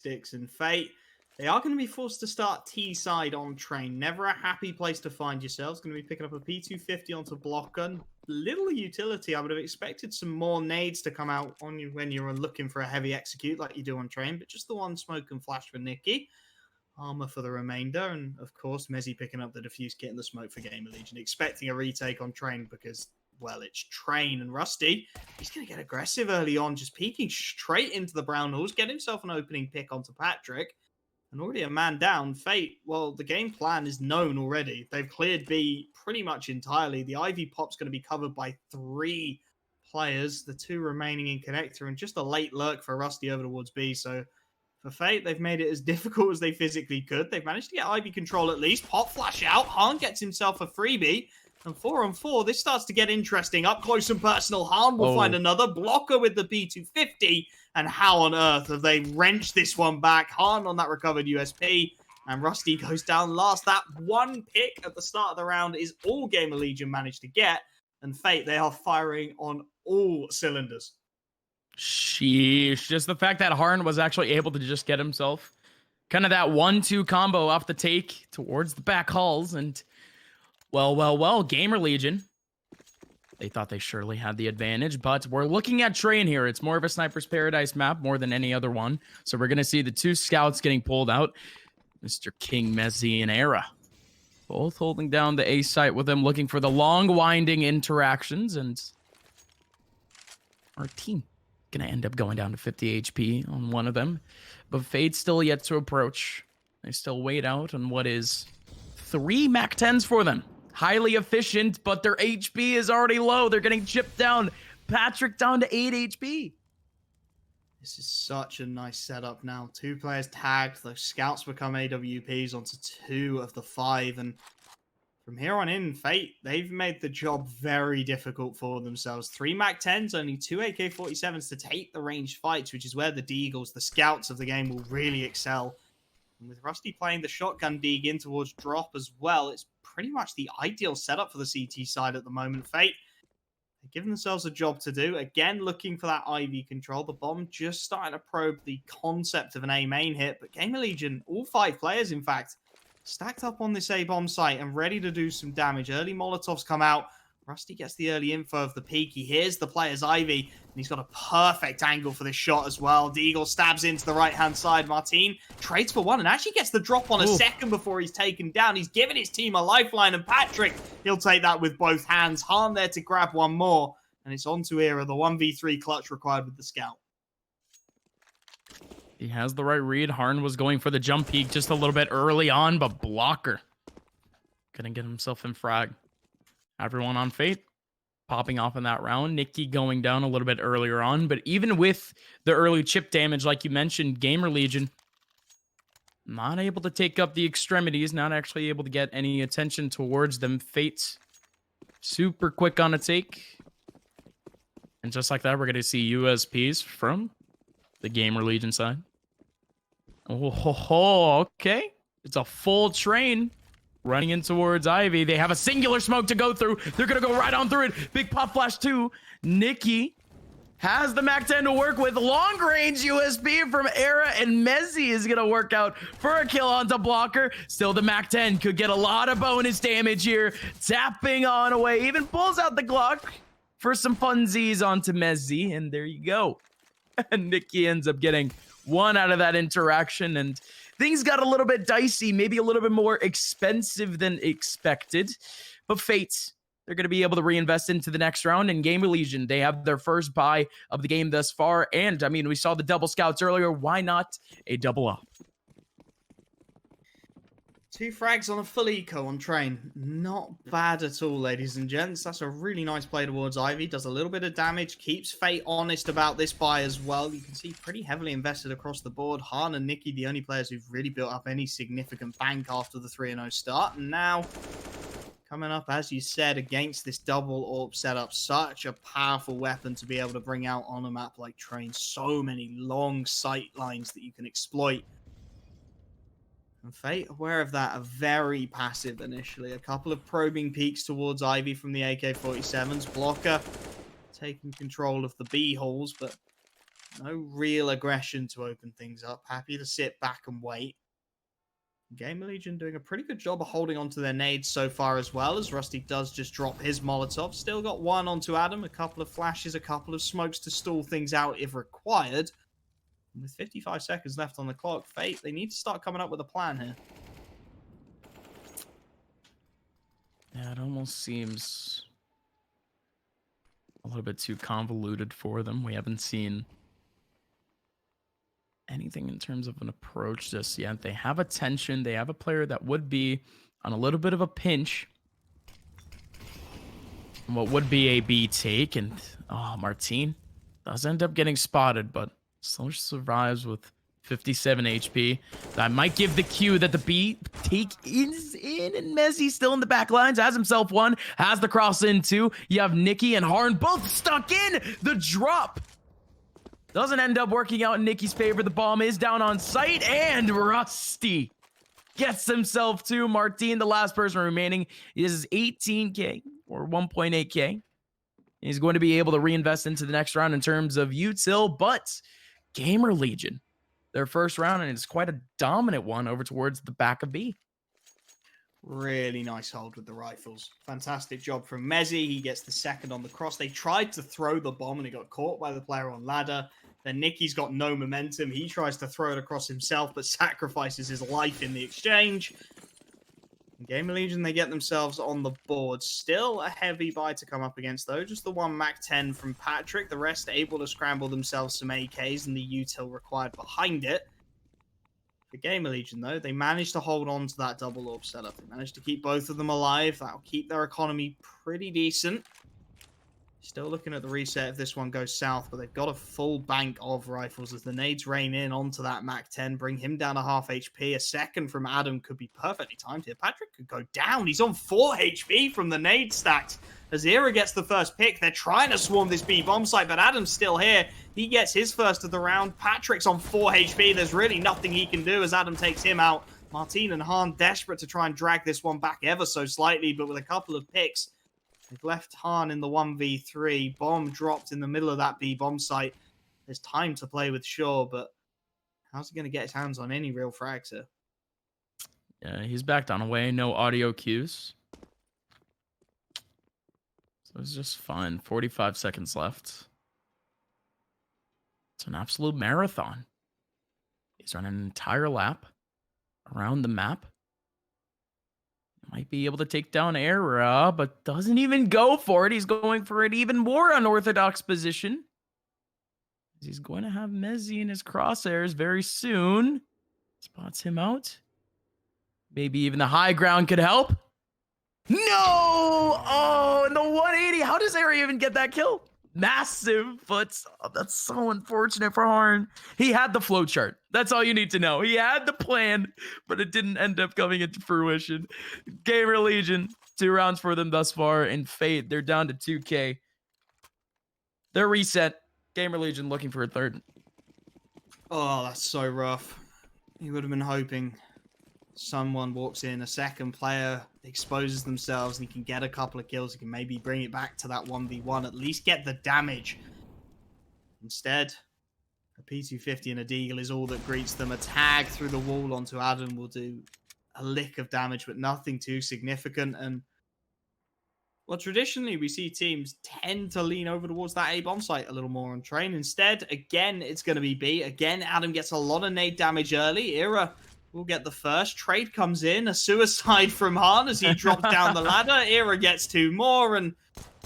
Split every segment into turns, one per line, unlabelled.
sticks and Fate. They are going to be forced to start T-side on train. Never a happy place to find yourselves. Going to be picking up a P250 onto blocker. Little utility. I would have expected some more nades to come out on you when you're looking for a heavy execute like you do on train, but just the one smoke and flash for Nikki. Armor for the remainder, and of course, Mezzi picking up the defuse kit and the smoke for GamerLegion, expecting a retake on train because, well, it's train and Rusty. He's going to get aggressive early on, just peeking straight into the brown halls, get himself an opening pick onto Patrick. And already a man down. Fate, well, the game plan is known already. They've cleared B pretty much entirely. The Ivy pop's going to be covered by 3 players, the 2 remaining in connector, and just a late lurk for Rusty over towards B. So for Fate, they've made it as difficult as they physically could. They've managed to get Ivy control at least. Pop flash out. Han gets himself a freebie. And 4-on-4, this starts to get interesting. Up close and personal, Han will find another blocker with the B250. And how on earth have they wrenched this one back? Han on that recovered USP. And Rusty goes down last. That one pick at the start of the round is all GamerLegion managed to get. And Fate, they are firing on all cylinders.
Sheesh. Just the fact that Harn was actually able to just get himself kind of that 1-2 combo off the take towards the back halls. And well, GamerLegion, they thought they surely had the advantage, but we're looking at train here. It's more of a Sniper's Paradise map more than any other one. So we're going to see the 2 scouts getting pulled out. Mr. King, Mezzi, and Era, both holding down the A site with them, looking for the long, winding interactions. And our team going to end up going down to 50 HP on one of them. But Fade's still yet to approach. They still wait out on what is 3 Mac 10s for them. Highly efficient, but their HP is already low. They're getting chipped down. Patrick down to 8 HP.
This is such a nice setup now. 2 players tagged. The scouts become AWPs onto 2 of the 5. And from here on in, Fate, they've made the job very difficult for themselves. 3 Mac 10s, only 2 AK-47s to take the ranged fights, which is where the Deagles, the scouts of the game, will really excel. And with Rusty playing the shotgun Deeg in towards drop as well, it's pretty much the ideal setup for the CT side at the moment. Fate, they've given themselves a job to do. Again, looking for that Ivy control. The bomb just starting to probe the concept of an A main hit. But GamerLegion, all 5 players, in fact, stacked up on this A bomb site and ready to do some damage. Early Molotovs come out. Rusty gets the early info of the peak. He hears the player's Ivy, and he's got a perfect angle for this shot as well. Deagle stabs into the right-hand side. Martin trades for 1 and actually gets the drop on a second before he's taken down. He's given his team a lifeline, and Patrick, he'll take that with both hands. Han there to grab one more, and it's on to Era, the 1v3 clutch required with the scout.
He has the right read. Harn was going for the jump peek just a little bit early on, but blocker couldn't get himself in frag. Everyone on Fate popping off in that round. Nikki going down a little bit earlier on, but even with the early chip damage, like you mentioned, GamerLegion not able to take up the extremities, not actually able to get any attention towards them. Fate super quick on a take. And just like that, we're going to see USPs from the GamerLegion side. Oh, okay. It's a full train running in towards Ivy. They have a singular smoke to go through. They're going to go right on through it. Big pop flash too. Nikki has the Mac 10 to work with. Long range USB from Era, and Mezzi is going to work out for a kill onto blocker. Still, the Mac 10 could get a lot of bonus damage here. Tapping on away. Even pulls out the Glock for some funsies onto Mezzi. And there you go. And Nikki ends up getting 1 out of that interaction, and things got a little bit dicey, maybe a little bit more expensive than expected. But Fates, they're going to be able to reinvest into the next round. And GamerLegion, they have their first buy of the game thus far. And, I mean, we saw the double scouts earlier. Why not a double up?
2 frags on a full eco on train. Not bad at all, ladies and gents. That's a really nice play towards Ivy. Does a little bit of damage. Keeps Fate honest about this buy as well. You can see pretty heavily invested across the board. Han and Nikki, the only players who've really built up any significant bank after the 3-0 start. And now, coming up, as you said, against this double AWP setup. Such a powerful weapon to be able to bring out on a map like train. So many long sight lines that you can exploit. And Fate, aware of that, are very passive initially. A couple of probing peeks towards Ivy from the AK-47s. Blocker taking control of the B holes, but No real aggression to open things up. Happy to sit back and wait. GamerLegion doing a pretty good job of holding on to their nades so far as well, as Rusty does just drop his Molotov. Still got one onto Adam, a couple of flashes, a couple of smokes to stall things out if required. And with 55 seconds left on the clock, Fate, they need to start coming up with a plan here.
Yeah, it almost seems a little bit too convoluted for them. We haven't seen anything in terms of an approach just yet. They have attention. They have a player that would be on a little bit of a pinch. And what would be a B take, and Martine does end up getting spotted, but still survives with 57 HP. That might give the cue that the B take is in, and Messi still in the back lines, has himself one, has the cross in too. You have Nikki and Harn both stuck in. The drop doesn't end up working out in Nikki's favor. The bomb is down on site, and Rusty gets himself to Martine. The last person remaining is 18k or 1.8k. He's going to be able to reinvest into the next round in terms of util, but GamerLegion, their first round, and it's quite a dominant one over towards the back of B.
Really nice hold with the rifles. Fantastic job from Mezzi. He gets the second on the cross. They tried to throw the bomb and it got caught by the player on ladder. Then Nicky's got no momentum. He tries to throw it across himself, but sacrifices his life in the exchange. GamerLegion, they get themselves on the board. Still a heavy buy to come up against, though. Just the one Mac 10 from Patrick. The rest able to scramble themselves some AKs and the util required behind it. For GamerLegion, though, they managed to hold on to that double orb setup. They managed to keep both of them alive. That'll keep their economy pretty decent. Still looking at the reset if this one goes south, but they've got a full bank of rifles as the nades rain in onto that Mac 10, bring him down to half HP. A second from Adam could be perfectly timed here. Patrick could go down. He's on 4 HP from the nade stacks. As Era gets the first pick, they're trying to swarm this B bomb site, but Adam's still here. He gets his first of the round. Patrick's on 4 HP. There's really nothing he can do as Adam takes him out. Martine and Hahn desperate to try and drag this one back ever so slightly, but with a couple of picks, they've left Hahn in the 1v3. Bomb dropped in the middle of that B bomb site. There's time to play with Shaw, but how's he going to get his hands on any real frags here?
Yeah, he's backed on away. No audio cues. So it's just fine. 45 seconds left. It's an absolute marathon. He's running an entire lap around the map. Might be able to take down Era, but doesn't even go for it. He's going for an even more unorthodox position. He's going to have Mezzi in his crosshairs very soon. Spots him out. Maybe even the high ground could help. No! Oh, and the 180. How does Era even get that kill? Massive, but that's so unfortunate for Harn. He had the flow chart. That's all you need to know. He had the plan, but it didn't end up coming into fruition. GamerLegion, 2 rounds for them thus far. And Fate, they're down to 2K. They're reset. GamerLegion looking for a third.
Oh, that's so rough. He would have been hoping someone walks in, a second player exposes themselves, and he can get a couple of kills. He can maybe bring it back to that 1v1, at least get the damage. Instead, a P250 and a Deagle is all that greets them. A tag through the wall onto Adam will do a lick of damage, but nothing too significant. And well, traditionally, we see teams tend to lean over towards that A bomb site a little more on train. Instead, again, it's going to be B. Again, Adam gets a lot of nade damage early. Era will get the first. Trade comes in. A suicide from Hahn as he drops down the ladder. Era gets 2 more. And,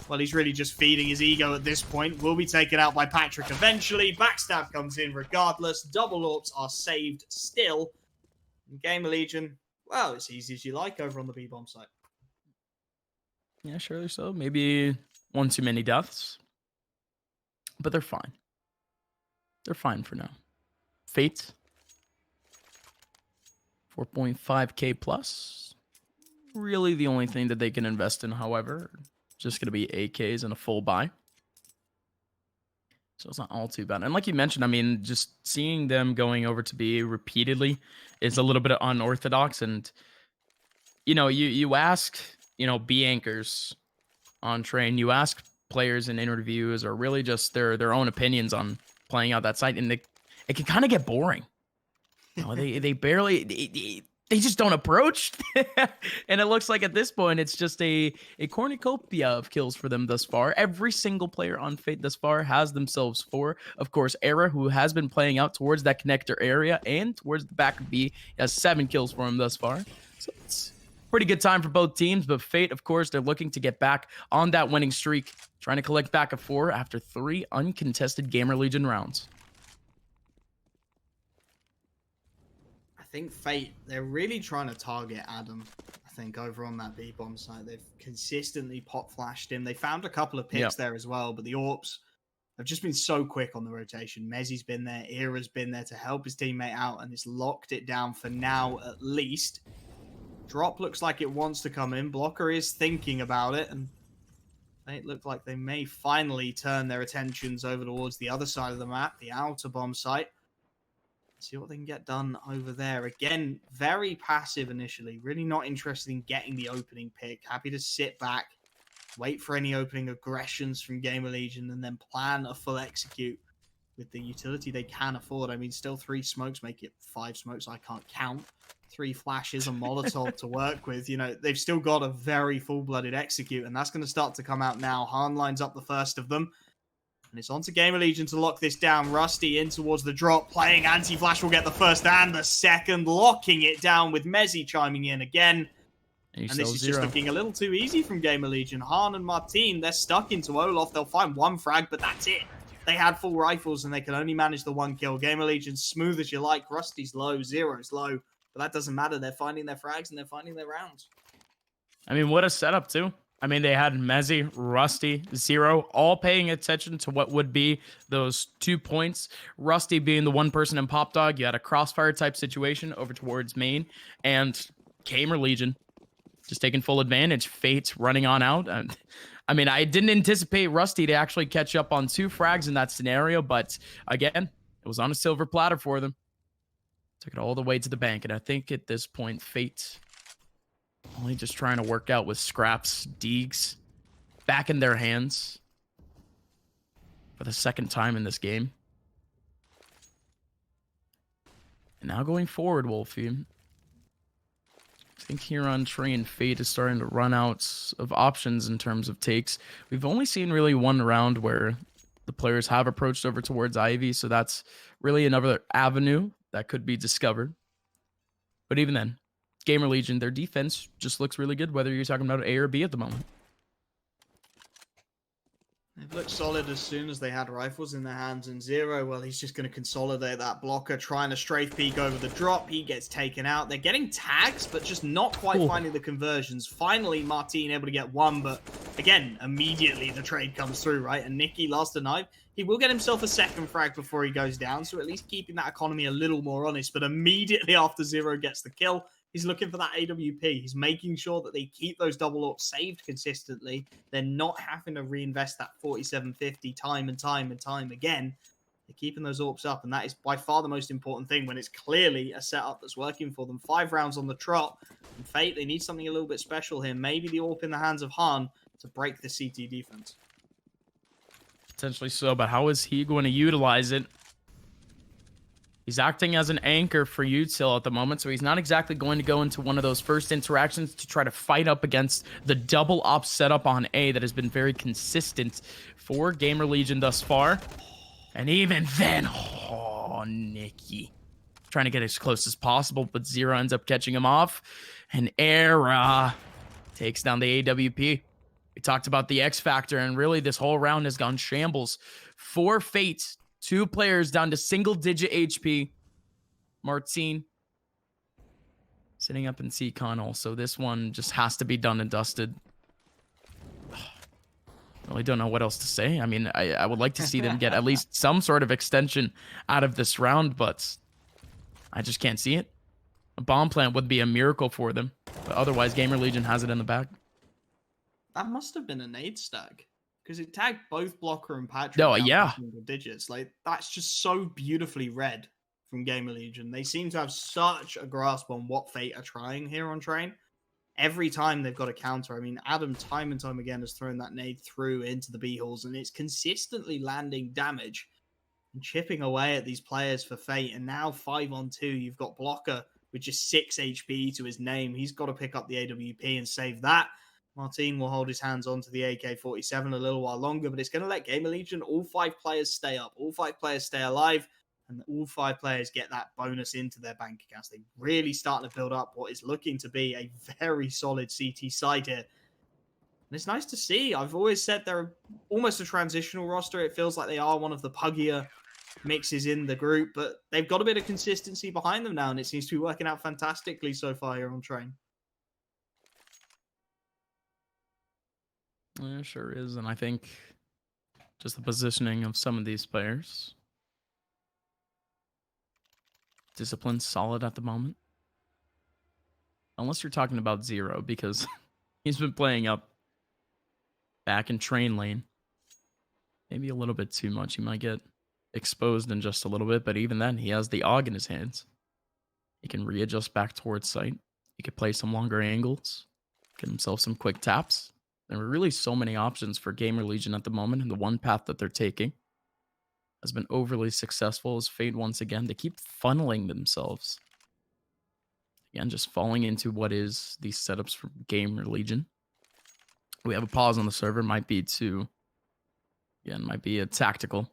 well, he's really just feeding his ego at this point. Will be taken out by Patrick eventually. Backstab comes in regardless. Double orbs are saved still. And GamerLegion, well, it's easy as you like over on the B-bomb site.
Yeah, surely so. Maybe one too many deaths. But they're fine. They're fine for now. Fate. 4.5k plus. Really the only thing that they can invest in, however. Just going to be AKs and a full buy. So it's not all too bad. And like you mentioned, I mean, just seeing them going over to B repeatedly is a little bit unorthodox. And, you know, you ask, you know, B anchors on train, you ask players in interviews or really just their own opinions on playing out that site, and it can kind of get boring. You know, they barely they just don't approach, and it looks like at this point it's just a cornucopia of kills for them thus far. Every single player on Fate thus far has themselves 4. Of course, Era, who has been playing out towards that connector area and towards the back of B, has 7 kills for him thus far. So it's pretty good time for both teams. But Fate, of course, they're looking to get back on that winning streak, trying to collect back a 4 after 3 uncontested GamerLegion rounds.
I think Fate, they're really trying to target Adam, I think, over on that B-bomb site. They've consistently pop flashed him. They found a couple of picks there as well, but the AWPs have just been so quick on the rotation. Mezzi's been there, Era's been there to help his teammate out, and it's locked it down for now at least. Drop looks like it wants to come in. Blocker is thinking about it, and Fate look like they may finally turn their attentions over towards the other side of the map, the outer bomb site. See what they can get done over there. Again, very passive initially. Really not interested in getting the opening pick. Happy to sit back, wait for any opening aggressions from GamerLegion, and then plan a full execute with the utility they can afford. I mean, still 3 smokes make it 5 smokes. I can't count. 3 flashes, a Molotov to work with. You know, they've still got a very full-blooded execute, and that's going to start to come out now. Han lines up the first of them. And it's on to GamerLegion to lock this down. Rusty in towards the drop. Playing anti-flash will get the first and the second. Locking it down with Mezzi chiming in again. And this is just looking a little too easy from GamerLegion. Han and Martin, they're stuck into Olaf. They'll find 1 frag, but that's it. They had full rifles and they can only manage the 1 kill. GamerLegion, smooth as you like. Rusty's low, Zero's low. But that doesn't matter. They're finding their frags and they're finding their rounds.
I mean, what a setup, too. I mean, they had Mezzi, Rusty, Zero, all paying attention to what would be those 2 points. Rusty being the one person in Pop Dog. You had a crossfire type situation over towards main. And GamerLegion just taking full advantage. Fate running on out. And I mean, I didn't anticipate Rusty to actually catch up on 2 frags in that scenario. But again, it was on a silver platter for them. Took it all the way to the bank. And I think at this point, Fate only just trying to work out with Scraps, Deegs back in their hands for the 2nd time in this game. And now going forward, Wolfie, I think here on Train, Fate is starting to run out of options in terms of takes. We've only seen really 1 round where the players have approached over towards Ivy, so that's really another avenue that could be discovered. But even then, GamerLegion, their defense just looks really good, whether you're talking about A or B at the moment.
They've looked solid as soon as they had rifles in their hands, and Zero, well, he's just going to consolidate that blocker, trying to strafe peek over the drop. He gets taken out. They're getting tags, but just not quite finding the conversions. Finally, Martin able to get 1, but again, immediately the trade comes through, right? And Nicky lost a knife. He will get himself a 2nd frag before he goes down, so at least keeping that economy a little more honest. But immediately after Zero gets the kill, he's looking for that AWP. He's making sure that they keep those double AWPs saved consistently. They're not having to reinvest that 4750 time and time and time again. They're keeping those AWPs up, and that is by far the most important thing when it's clearly a setup that's working for them. 5 rounds on the trot. And Fate, they need something a little bit special here. Maybe the AWP in the hands of Han to break the CT defense.
Potentially so, but how is he going to utilize it? He's acting as an anchor for Util at the moment, so he's not exactly going to go into one of those first interactions to try to fight up against the double op setup on A that has been very consistent for GamerLegion thus far. And even then, oh, Nicky. Trying to get as close as possible, but Zero ends up catching him off. And Era takes down the AWP. We talked about the X Factor, and really this whole round has gone shambles. 4 Fate, 2 players down to single-digit HP. Martin sitting up in C-Con also. This one just has to be done and dusted. Really don't know what else to say. I mean, I would like to see them get at least some sort of extension out of this round, but I just can't see it. A bomb plant would be a miracle for them, but otherwise GamerLegion has it in the back.
That must have been a nade stack, because it tagged both Blocker and Patrick.
Oh, yeah.
Single digits. Like, that's just so beautifully read from GamerLegion. They seem to have such a grasp on what Fate are trying here on Train. Every time they've got a counter. I mean, Adam time and time again has thrown that nade through into the B-holes, and it's consistently landing damage. and chipping away at these players for Fate. And now 5-on-2, you've got Blocker with just 6 HP to his name. He's got to pick up the AWP and save that. Martin will hold his hands onto the AK-47 a little while longer, but it's going to let GamerLegion, all 5 players stay up, all 5 players stay alive, and all 5 players get that bonus into their bank accounts. They really starting to build up what is looking to be a very solid CT side here. And it's nice to see. I've always said they're almost a transitional roster. It feels like they are one of the puggier mixes in the group, but they've got a bit of consistency behind them now, and it seems to be working out fantastically so far here on Train.
Yeah, sure is. And I think just the positioning of some of these players. Discipline solid at the moment. Unless you're talking about Zero, because he's been playing up back in Train lane. Maybe a little bit too much. He might get exposed in just a little bit, but even then, he has the AUG in his hands. He can readjust back towards sight. He could play some longer angles, get himself some quick taps. There are really so many options for GamerLegion at the moment, and the one path that they're taking has been overly successful as Fate once again. They keep funneling themselves. Again, just falling into what is these setups for GamerLegion. We have a pause on the server. Might be a tactical.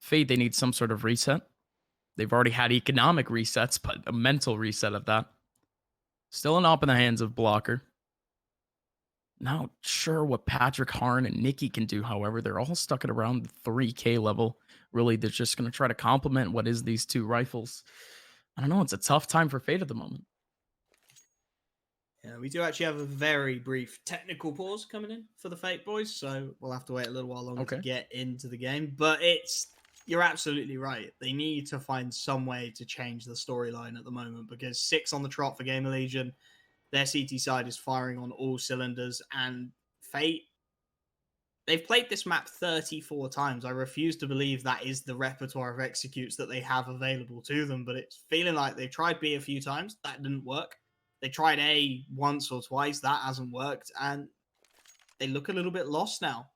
Fate, they need some sort of reset. They've already had economic resets, but a mental reset of that. Still an op in the hands of Blocker. Not sure what Patrick, Harn, and Nikki can do, however. They're all stuck at around the 3K level. Really, they're just going to try to complement what is these 2 rifles. I don't know. It's a tough time for Fate at the moment.
Yeah, we do actually have a very brief technical pause coming in for the Fate boys, so we'll have to wait a little while longer to get into the game. But you're absolutely right. They need to find some way to change the storyline at the moment, because 6 on the trot for GamerLegion. Their CT side is firing on all cylinders, and Fate, they've played this map 34 times. I refuse to believe that is the repertoire of executes that they have available to them, but it's feeling like they've tried B a few times. That didn't work. They tried A once or twice. That hasn't worked, and they look a little bit lost now.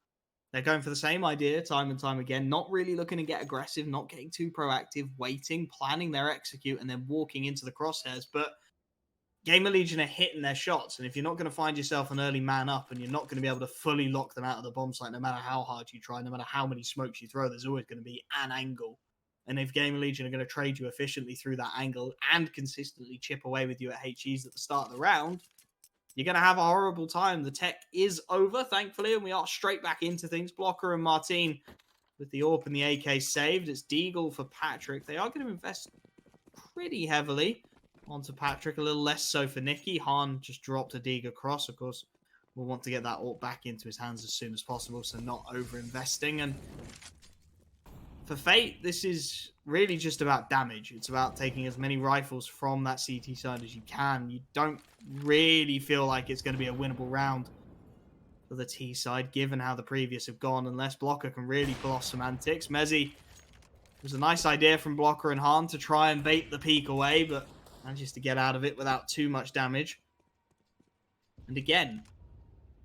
They're going for the same idea time and time again, not really looking to get aggressive, not getting too proactive, waiting, planning their execute, and then walking into the crosshairs. But GamerLegion are hitting their shots, and if you're not going to find yourself an early man up and you're not going to be able to fully lock them out of the bomb site, no matter how hard you try, no matter how many smokes you throw, there's always going to be an angle. And if GamerLegion are going to trade you efficiently through that angle and consistently chip away with you at HEs at the start of the round, you're going to have a horrible time. The tech is over, thankfully, and we are straight back into things. Blocker and Martin with the AWP and the AK saved. It's Deagle for Patrick. They are going to invest pretty heavily onto Patrick, a little less so for Nikki. Han just dropped a Deagle across. Of course, we'll want to get that AWP back into his hands as soon as possible, so not over-investing. And for Fate, this is really just about damage. It's about taking as many rifles from that CT side as you can. You don't really feel like it's going to be a winnable round for the T side, given how the previous have gone, unless Blocker can really pull off some antics. Mezzi, it was a nice idea from Blocker and Han to try and bait the peak away, but manages to get out of it without too much damage. And again,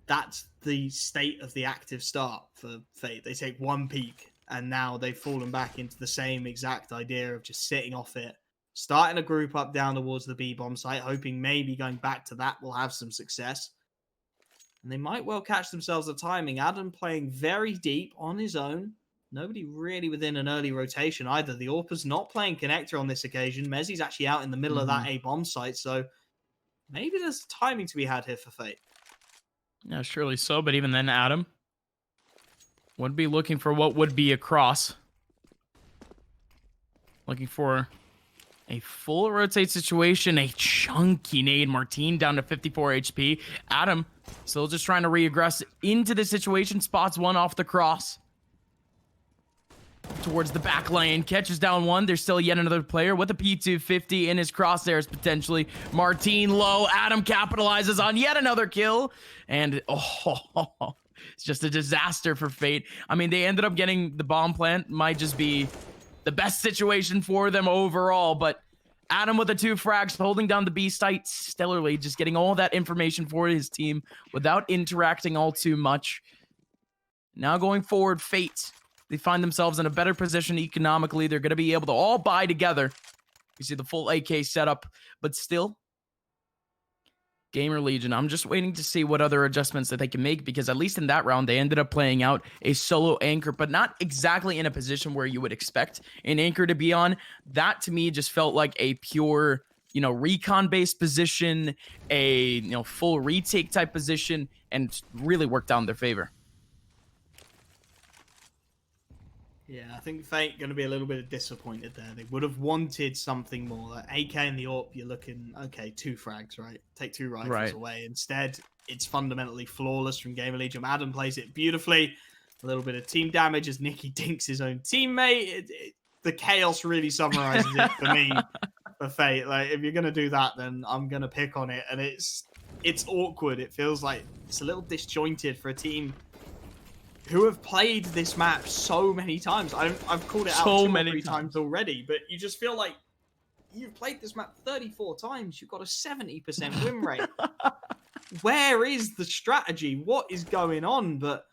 that's the state of the active start for Fate. They take 1 peak, and now they've fallen back into the same exact idea of just sitting off it, starting a group up down towards the B bomb site, hoping maybe going back to that will have some success. And they might well catch themselves the timing. Adam playing very deep on his own. Nobody really within an early rotation either. The AWP's not playing connector on this occasion. Mezzi's actually out in the middle of that A bomb site, so maybe there's timing to be had here for Fate.
Yeah, surely so. But even then, Adam would be looking for what would be a cross. Looking for a full rotate situation, a chunky nade. Martin down to 54 HP. Adam still just trying to reaggress into the situation. Spots one off the cross. Towards the back lane, catches down one. There's still yet another player with a P250 in his crosshairs potentially. Martin low. Adam capitalizes on yet another kill. And it's just a disaster for Fate. I mean, they ended up getting the bomb plant. Might just be the best situation for them overall. But Adam with the 2 frags, holding down the B site stellarly, just getting all that information for his team without interacting all too much. Now going forward, Fate They find themselves in a better position economically. They're going to be able to all buy together. You see the full AK setup, but still, GamerLegion, I'm just waiting to see what other adjustments that they can make, because at least in that round, they ended up playing out a solo anchor, but not exactly in a position where you would expect an anchor to be on. That to me just felt like a pure, recon-based position, a, full retake type position, and really worked out in their favor.
Yeah, I think Fate going to be a little bit disappointed there. They would have wanted something more. Like AK and the AWP, you're looking, okay, 2 frags, right? Take 2 rifles away. Instead, it's fundamentally flawless from GamerLegion. Adam plays it beautifully. A little bit of team damage as Nicky dinks his own teammate. The chaos really summarizes it for me, for Fate. Like, if you're going to do that, then I'm going to pick on it. And it's awkward. It feels like it's a little disjointed for a team who have played this map so many times. I've called it out 2 or 3 times already, but you just feel like you've played this map 34 times. You've got a 70% win rate. Where is the strategy? What is going on? But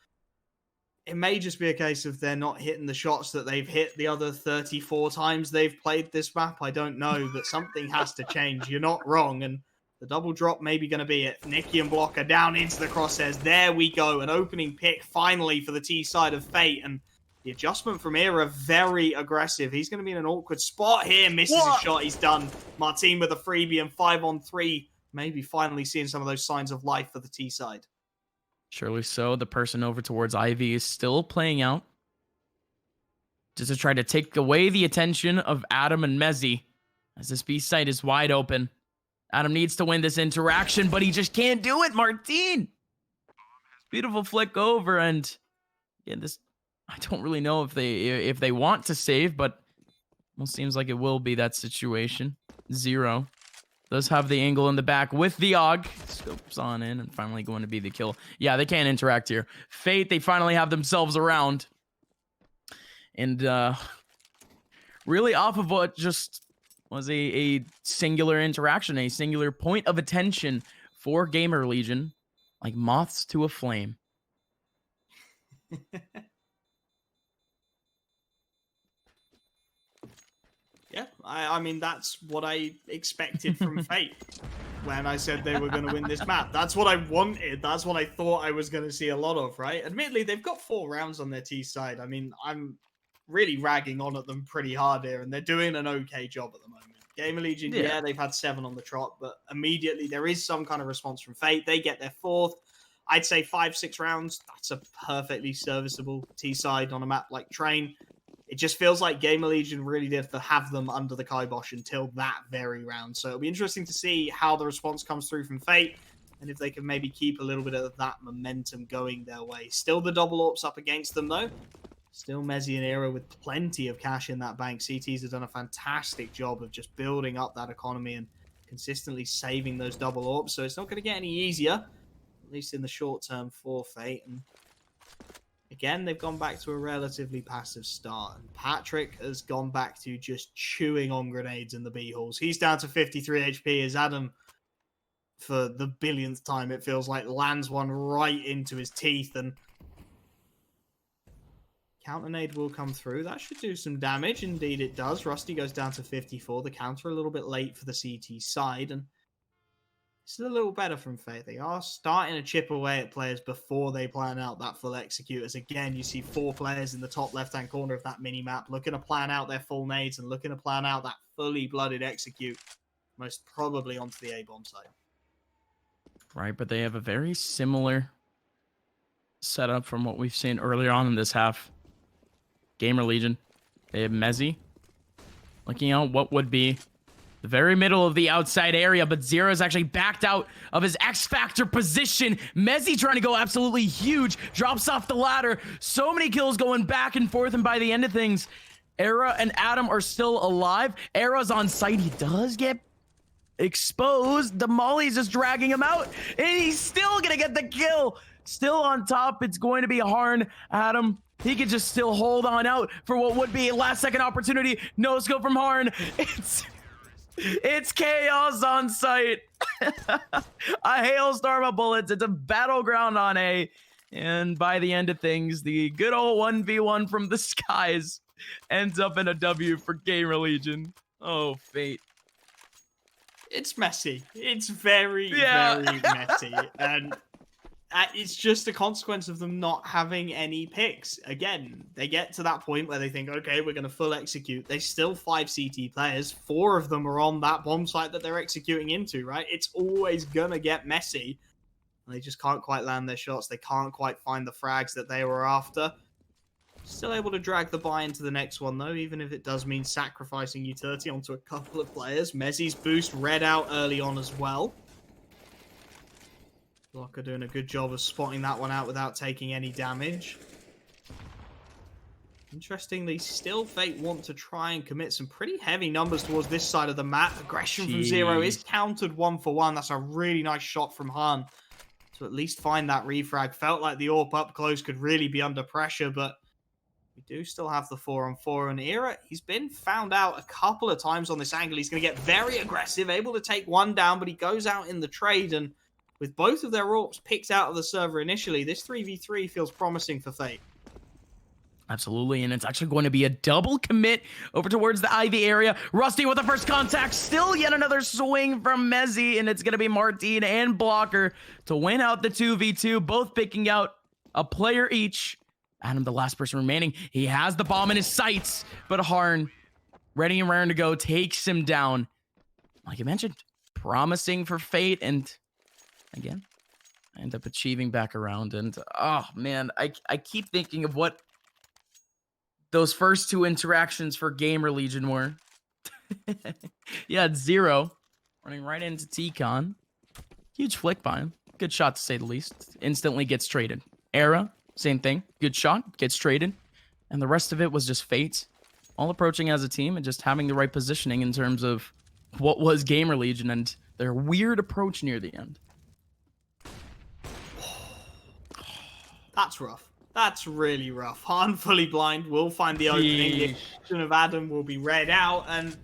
it may just be a case of they're not hitting the shots that they've hit the other 34 times they've played this map. I don't know, but something has to change. You're not wrong, and the double drop may be going to be it. Nicky and Blocker down into the crosshairs. There we go. An opening pick finally for the T side of Fate. And the adjustment from ERA, very aggressive. He's going to be in an awkward spot here. Misses his shot. He's done. Martin with a freebie and 5-on-3. Maybe finally seeing some of those signs of life for the T side.
Surely so. The person over towards Ivy is still playing out, just to try to take away the attention of Adam and Mezzy, as this B site is wide open. Adam needs to win this interaction, but he just can't do it. Martin, beautiful flick over, and yeah, this, I don't really know if they want to save, but almost seems like it will be that situation. Zero does have the angle in the back with the AUG. Scopes on in and finally going to be the kill. Yeah, they can't interact here. Fate, they finally have themselves around, and really off of what just was a singular interaction, a singular point of attention for GamerLegion, like moths to a flame.
Yeah, I mean, that's what I expected from Fate when I said they were going to win this map. That's what I wanted. That's what I thought I was going to see a lot of, right? Admittedly, they've got 4 rounds on their T side. I mean, I'm really ragging on at them pretty hard here, and they're doing an okay job at the moment. GamerLegion, yeah, they've had 7 on the trot, but immediately there is some kind of response from Fate. They get their 4th. I'd say 5-6 rounds. That's a perfectly serviceable T side on a map like Train. It just feels like GamerLegion really did have them under the kibosh until that very round. So it'll be interesting to see how the response comes through from Fate, and if they can maybe keep a little bit of that momentum going their way. Still the double AWPs up against them, though. Still Mezzy and ERA with plenty of cash in that bank. CTs have done a fantastic job of just building up that economy and consistently saving those double AWPs. So it's not going to get any easier, at least in the short term for Fate. And again, they've gone back to a relatively passive start. And Patrick has gone back to just chewing on grenades in the B-halls. He's down to 53 HP as Adam, for the billionth time, it feels like, lands one right into his teeth. And counter nade will come through. That should do some damage. Indeed it does. Rusty goes down to 54. The counter a little bit late for the CT side. And it's a little better from Fate. They are starting to chip away at players before they plan out that full execute. As again, you see 4 players in the top left-hand corner of that mini-map looking to plan out their full nades and looking to plan out that fully blooded execute, most probably onto the A-bomb side.
Right, but they have a very similar setup from what we've seen earlier on in this half. GamerLegion, they have Mezzy looking out what would be the very middle of the outside area, but Zero is actually backed out of his X-Factor position. Mezzy trying to go absolutely huge, drops off the ladder. So many kills going back and forth, and by the end of things, ERA and Adam are still alive. ERA's on site. He does get exposed. The Molly's just dragging him out, and he's still gonna get the kill. Still on top, it's going to be Harn. Adam, he could just still hold on out for what would be a last-second opportunity. No scope from Harn. It's chaos on site. A hailstorm of bullets. It's a battleground on A. And by the end of things, the good old 1v1 from the skies ends up in a W for GamerLegion. Oh, fate.
It's messy. It's very,
Yeah.
very messy. And it's just a consequence of them not having any picks. Again, they get to that point where they think, okay, we're going to full execute. There's still 5 CT players. 4 of them are on that bomb site that they're executing into, right? It's always going to get messy. And they just can't quite land their shots. They can't quite find the frags that they were after. Still able to drag the buy into the next one, though, even if it does mean sacrificing utility onto a couple of players. Mezzi's boost read out early on as well. Blocker doing a good job of spotting that one out without taking any damage. Interestingly, still Fate want to try and commit some pretty heavy numbers towards this side of the map. Aggression from Zero is countered 1-for-1. That's a really nice shot from Han to at least find that refrag. Felt like the AWP up close could really be under pressure, but we do still have the 4-on-4. And ERA, he's been found out a couple of times on this angle. He's going to get very aggressive, able to take one down, but he goes out in the trade. And with both of their AWPs picked out of the server initially, this 3v3 feels promising for Fate.
Absolutely, and it's actually going to be a double commit over towards the Ivy area. Rusty with the first contact, still yet another swing from Mezzi, and it's going to be Martin and Blocker to win out the 2v2, both picking out a player each. Adam, the last person remaining, he has the bomb in his sights, but Harn, ready and raring to go, takes him down. Like I mentioned, promising for Fate, and again, I end up achieving back around, and oh man, I keep thinking of what those first 2 interactions for GamerLegion were. Yeah, it's Zero running right into T-Con. Huge flick by him. Good shot to say the least. Instantly gets traded. Era, same thing. Good shot, gets traded. And the rest of it was just Fate. All approaching as a team and just having the right positioning in terms of what was GamerLegion and their weird approach near the end.
That's rough. That's really rough. Han fully blind will find the opening. The action of Adam will be read out. And,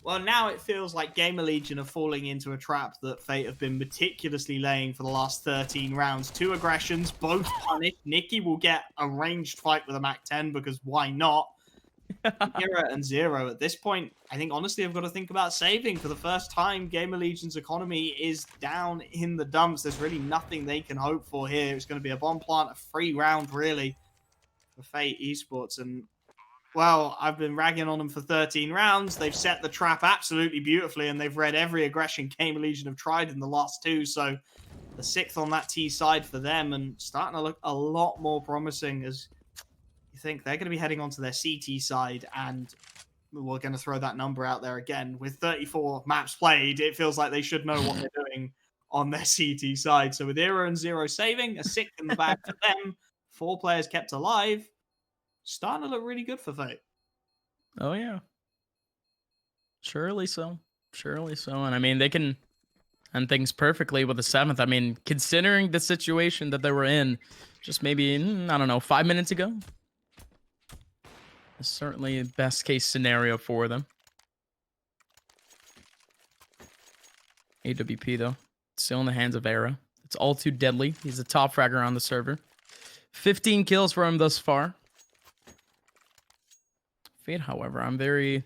well, now it feels like GamerLegion are falling into a trap that Fate have been meticulously laying for the last 13 rounds. 2 aggressions, both punished. Nikki will get a ranged fight with a MAC-10 because why not? Era and Zero at this point, I think honestly I've got to think about saving. For the first time, GamerLegion's economy is down in the dumps. There's really nothing they can hope for here. It's going to be a bomb plant, a free round really for Fate Esports. And well, I've been ragging on them for 13 rounds. They've set the trap absolutely beautifully, and they've read every aggression GamerLegion have tried in the last 2. So the 6th on that T side for them, and starting to look a lot more promising as think they're going to be heading onto their CT side, and we're going to throw that number out there again. With 34 maps played, it feels like they should know what they're doing on their CT side. So with Era and Zero saving, a 6 in the bag for them, 4 players kept alive, starting to look really good for Fate.
Oh yeah, surely so. Surely so. And I mean, they can end things perfectly with the 7th. I mean, considering the situation that they were in just maybe, I don't know, 5 minutes ago, it's certainly the best case scenario for them. AWP, though, still in the hands of Era. It's all too deadly. He's the top fragger on the server. 15 kills for him thus far. Fate, however, I'm very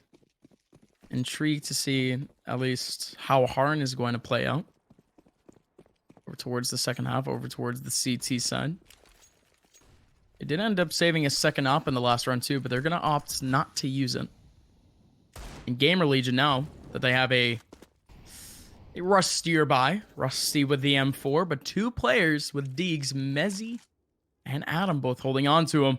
intrigued to see at least how Harn is going to play out. Over towards the second half, over towards the CT side. They did end up saving a second op in the last round too, but they're going to opt not to use it. In GamerLegion now that they have a rustier buy, Rusty with the M4, but 2 players with Deegs, Mezzi and Adam both holding on to him.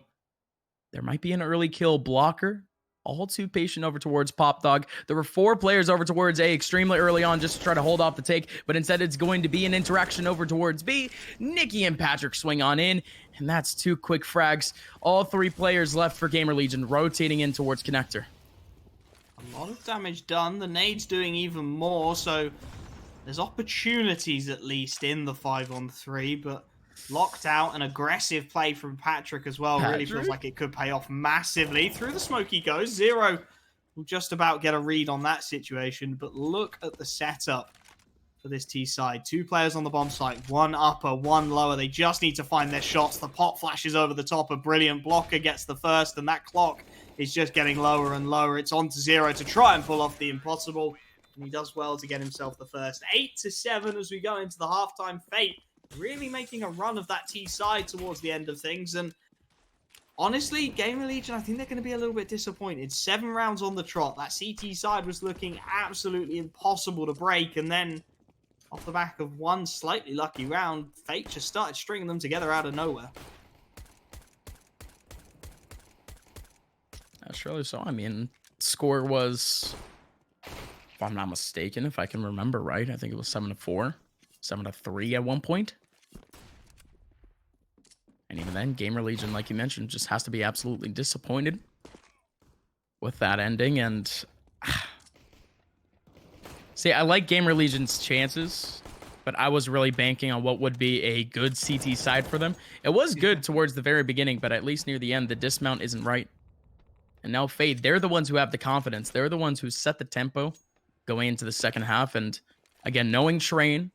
There might be an early kill. Blocker, all too patient over towards Pop Dog. There were 4 players over towards A extremely early on just to try to hold off the take, but instead it's going to be an interaction over towards B. Nikki and Patrick swing on in, and that's 2 quick frags. All 3 players left for GamerLegion, rotating in towards Connector.
A lot of damage done. The nade's doing even more, so there's opportunities at least in the 5-on-3, but locked out, an aggressive play from Patrick as well. Really feels like it could pay off massively. Through the smoke he goes. Zero will just about get a read on that situation, but look at the setup for this T side. 2 players on the bomb site, 1 upper, 1 lower. They just need to find their shots. The pot flashes over the top. A brilliant blocker gets the first, and that clock is just getting lower and lower. It's on to 0 to try and pull off the impossible, and he does well to get himself the first. 8-7 as we go into the halftime. Fate really making a run of that T side towards the end of things, and honestly, GamerLegion, I think they're going to be a little bit disappointed. 7 rounds on the trot. That CT side was looking absolutely impossible to break, and then off the back of 1 slightly lucky round, Fate just started stringing them together out of nowhere.
Surely so. I mean, score was, if I'm not mistaken, if I can remember right, I think it was 7-4, 7-3 at one point. And even then, GamerLegion, like you mentioned, just has to be absolutely disappointed with that ending. And see, I like GamerLegion's chances, but I was really banking on what would be a good CT side for them. It was good towards the very beginning, but at least near the end, the dismount isn't right. And now Fade, they're the ones who have the confidence. They're the ones who set the tempo going into the second half. And again, knowing Train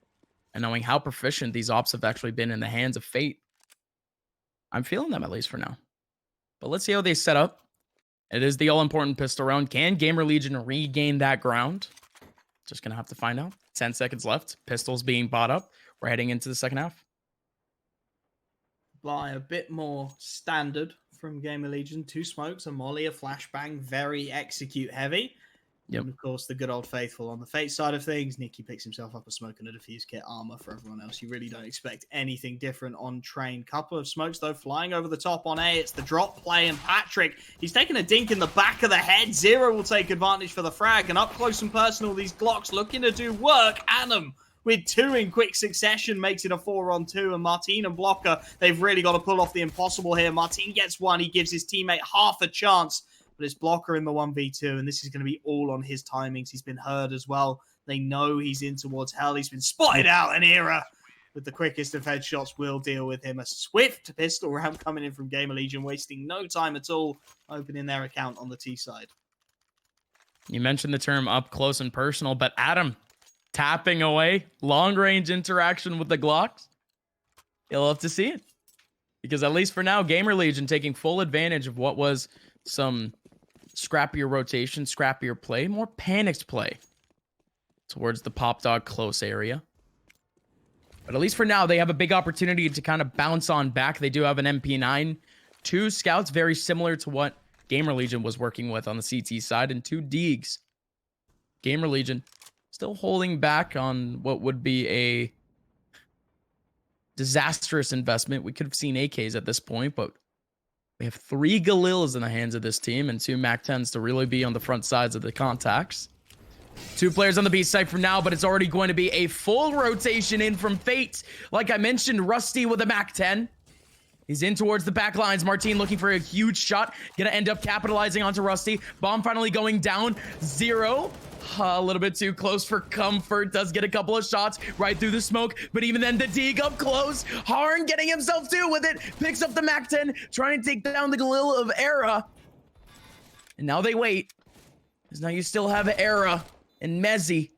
and knowing how proficient these ops have actually been in the hands of Fate, I'm feeling them at least for now. But let's see how they set up. It is the all-important pistol round. Can GamerLegion regain that ground? Just going to have to find out. 10 seconds left. Pistols being bought up. We're heading into the second half.
Bly, a bit more standard from GamerLegion. 2 smokes, a molly, a flashbang, very execute heavy.
Yep.
And of course, the good old faithful on the Fate side of things. Nicky picks himself up a smoke and a defuse kit, armor for everyone else. You really don't expect anything different on Train. Couple of smokes, though, flying over the top on A. It's the drop play, and Patrick, he's taking a dink in the back of the head. 0 will take advantage for the frag, and up close and personal, these Glocks looking to do work. Adam, with 2 in quick succession, makes it a 4-on-2, and Martin and Blocker, they've really got to pull off the impossible here. Martin gets 1, he gives his teammate half a chance, but it's Blocker in the 1v2, and this is going to be all on his timings. He's been heard as well. They know he's in towards hell. He's been spotted out, and ERA, with the quickest of headshots, will deal with him. A swift pistol round coming in from GamerLegion, wasting no time at all, opening their account on the T side.
You mentioned the term up close and personal, but Adam, tapping away, long-range interaction with the Glocks. You'll have to see it. Because at least for now, GamerLegion taking full advantage of what was some scrappier rotation, scrappier play, more panicked play towards the Pop Dog close area. But at least for now, they have a big opportunity to kind of bounce on back. They do have an MP9, 2 scouts, very similar to what GamerLegion was working with on the CT side, and 2 Deegs. GamerLegion still holding back on what would be a disastrous investment. We could have seen AKs at this point, but we have 3 Galils in the hands of this team and 2 MAC-10s to really be on the front sides of the contacts. 2 players on the B side for now, but it's already going to be a full rotation in from Fate. Like I mentioned, Rusty with a MAC-10. He's in towards the back lines. Martin looking for a huge shot. Gonna end up capitalizing onto Rusty. Bomb finally going down. 0. A little bit too close for comfort. Does get a couple of shots right through the smoke. But even then, the Deeg up close. Harn getting himself too with it. Picks up the MAC-10. Trying to take down the Galil of Era. And now they wait. Because now you still have Era and Mezzi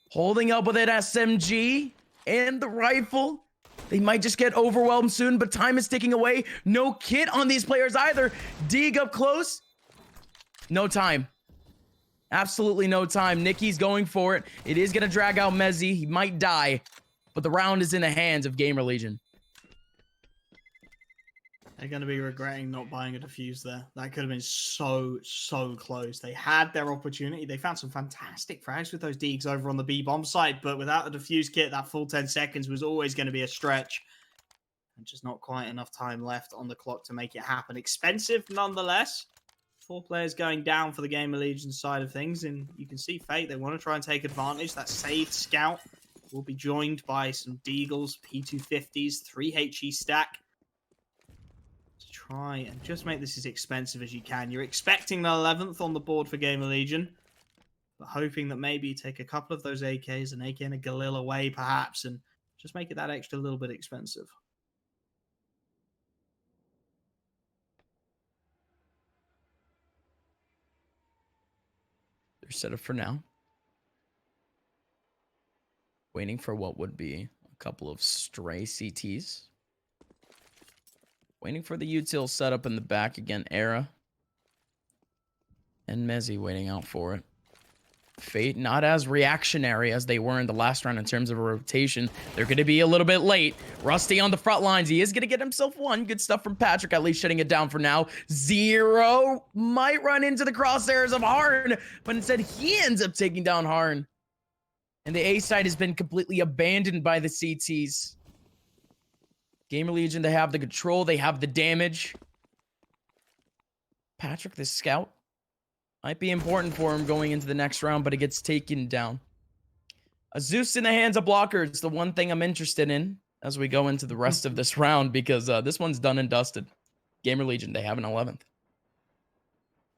holding up with it. SMG and the rifle. They might just get overwhelmed soon, but time is ticking away. No kit on these players either. Deeg up close. No time. Absolutely no time. Nicky's going for it. It is going to drag out Mezzi. He might die, but the round is in the hands of GamerLegion.
They're going to be regretting not buying a defuse there. That could have been so close. They had their opportunity. They found some fantastic frags with those Deegs over on the B bomb site, but without the defuse kit, that full 10 seconds was always going to be a stretch. And just not quite enough time left on the clock to make it happen. Expensive nonetheless. 4 players going down for the GamerLegion side of things, and you can see Fate, they want to try and take advantage. That saved scout will be joined by some Deagles, P250s, 3 HE stack. To try and just make this as expensive as you can. You're expecting the 11th on the board for GamerLegion, but hoping that maybe you take a couple of those AKs, an AK and a Galil away perhaps, and just make it that extra little bit expensive.
They're set up for now. Waiting for what would be a couple of stray CTs. Waiting for the util setup in the back again. Era and Mezzi waiting out for it. Fate not as reactionary as they were in the last round in terms of a rotation. They're going to be a little bit late. Rusty on the front lines. He is going to get himself one. Good stuff from Patrick, at least shutting it down for now. Zero might run into the crosshairs of Harn, but instead he ends up taking down Harn. And the A side has been completely abandoned by the CTs. GamerLegion, they have the control. They have the damage. Patrick, the scout, might be important for him going into the next round, but it gets taken down. A Zeus in the hands of Blocker. It's the one thing I'm interested in as we go into the rest of this round, because this one's done and dusted. GamerLegion, they have an 11th.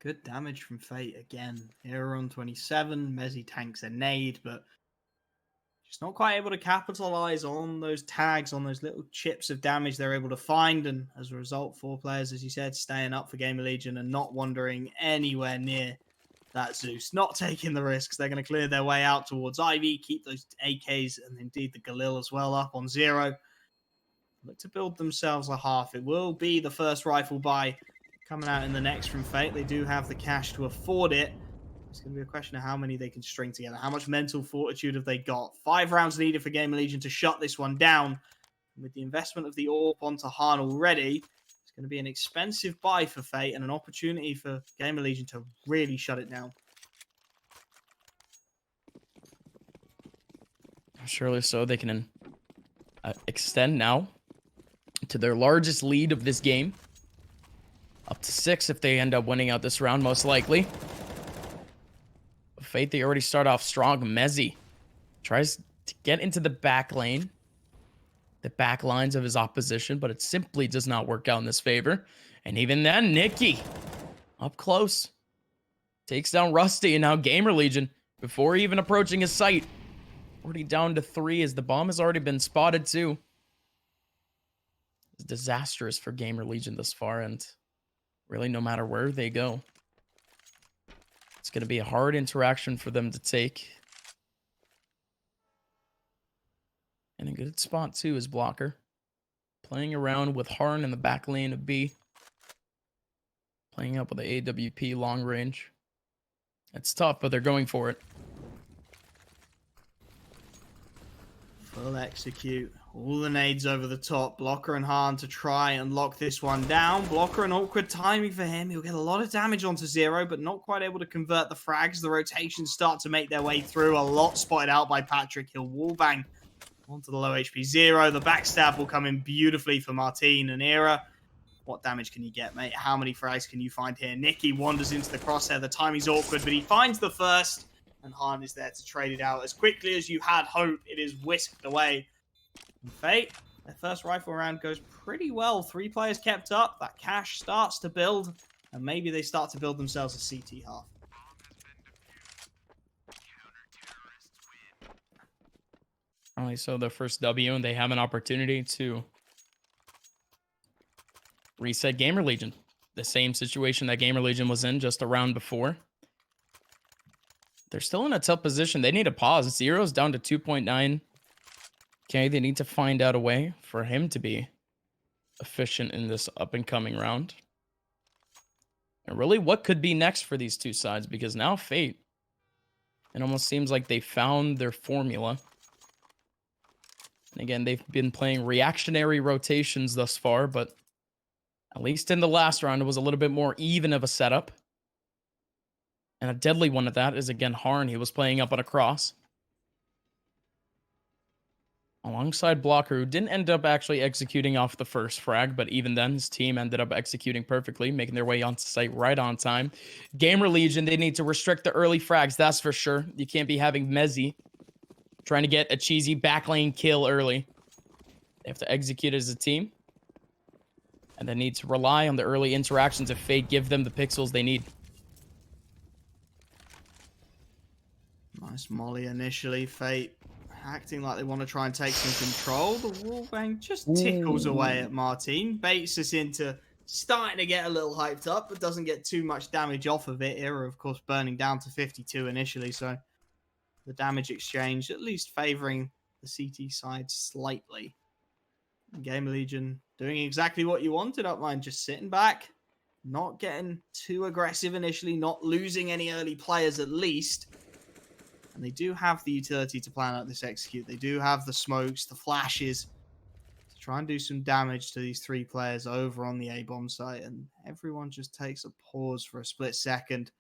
Good damage from Fate again. Era on 27. Mezzi tanks a nade, but just not quite able to capitalize on those tags, on those little chips of damage they're able to find. And as a result, 4 players, as you said, staying up for GamerLegion and not wandering anywhere near that Zeus. Not taking the risks. They're going to clear their way out towards Ivy, keep those AKs and indeed the Galil as well up on 0. Look to build themselves a half. It will be the first rifle buy coming out in the next from Fate. They do have the cash to afford it. It's going to be a question of how many they can string together. How much mental fortitude have they got? 5 rounds needed for GamerLegion to shut this one down. And with the investment of the AWP onto Han already, it's going to be an expensive buy for Fate and an opportunity for GamerLegion to really shut it down.
Surely so. They can extend now to their largest lead of this game. Up to 6 if they end up winning out this round, most likely. Fate, they already start off strong. Mezzi tries to get into the back lane, the back lines of his opposition, but it simply does not work out in this favor. And even then, Nikki up close takes down Rusty, and now GamerLegion, before even approaching his site, already down to 3 as the bomb has already been spotted too. It's disastrous for GamerLegion thus far, and really no matter where they go, it's going to be a hard interaction for them to take. And a good spot, too, is Blocker. Playing around with Harn in the back lane of B. Playing up with the AWP long range. It's tough, but they're going for it.
Full execute. All the nades over the top. Blocker and Han to try and lock this one down. Blocker, an awkward timing for him. He'll get a lot of damage onto 0, but not quite able to convert the frags. The rotations start to make their way through. A lot spotted out by Patrick. He'll wallbang onto the low HP 0. The backstab will come in beautifully for Martin and Era. What damage can you get, mate? How many frags can you find here? Nicky wanders into the crosshair. The timing's awkward, but he finds the first. And Han is there to trade it out as quickly as you had hoped. It is whisked away. And Fate, their first rifle round goes pretty well. 3 players kept up. That cash starts to build. And maybe they start to build themselves a CT half.
Only so their first W, and they have an opportunity to reset GamerLegion. The same situation that GamerLegion was in just a round before. They're still in a tough position. They need a pause. 0's down to 2.9. Okay, they need to find out a way for him to be efficient in this up-and-coming round. And really, what could be next for these two sides? Because now Fate, it almost seems like they found their formula. And again, they've been playing reactionary rotations thus far, but at least in the last round, it was a little bit more even of a setup. And a deadly one of that is, again, Harn. He was playing up on a cross. Alongside Blocker, who didn't end up actually executing off the first frag, but even then, his team ended up executing perfectly, making their way onto site right on time. GamerLegion, they need to restrict the early frags, that's for sure. You can't be having Mezzi trying to get a cheesy backlane kill early. They have to execute as a team. And they need to rely on the early interactions of Fate, give them the pixels they need.
Nice molly initially. Fate acting like they want to try and take some control. The wallbang just tickles away at Martin. Baits us into starting to get a little hyped up, but doesn't get too much damage off of it. Era, of course, burning down to 52 initially, so the damage exchange at least favoring the CT side slightly. GamerLegion doing exactly what you wanted up line, just sitting back, not getting too aggressive initially, not losing any early players at least. And they do have the utility to plan out this execute. They do have the smokes, the flashes, to try and do some damage to these 3 players over on the A-bomb site. And everyone just takes a pause for a split second.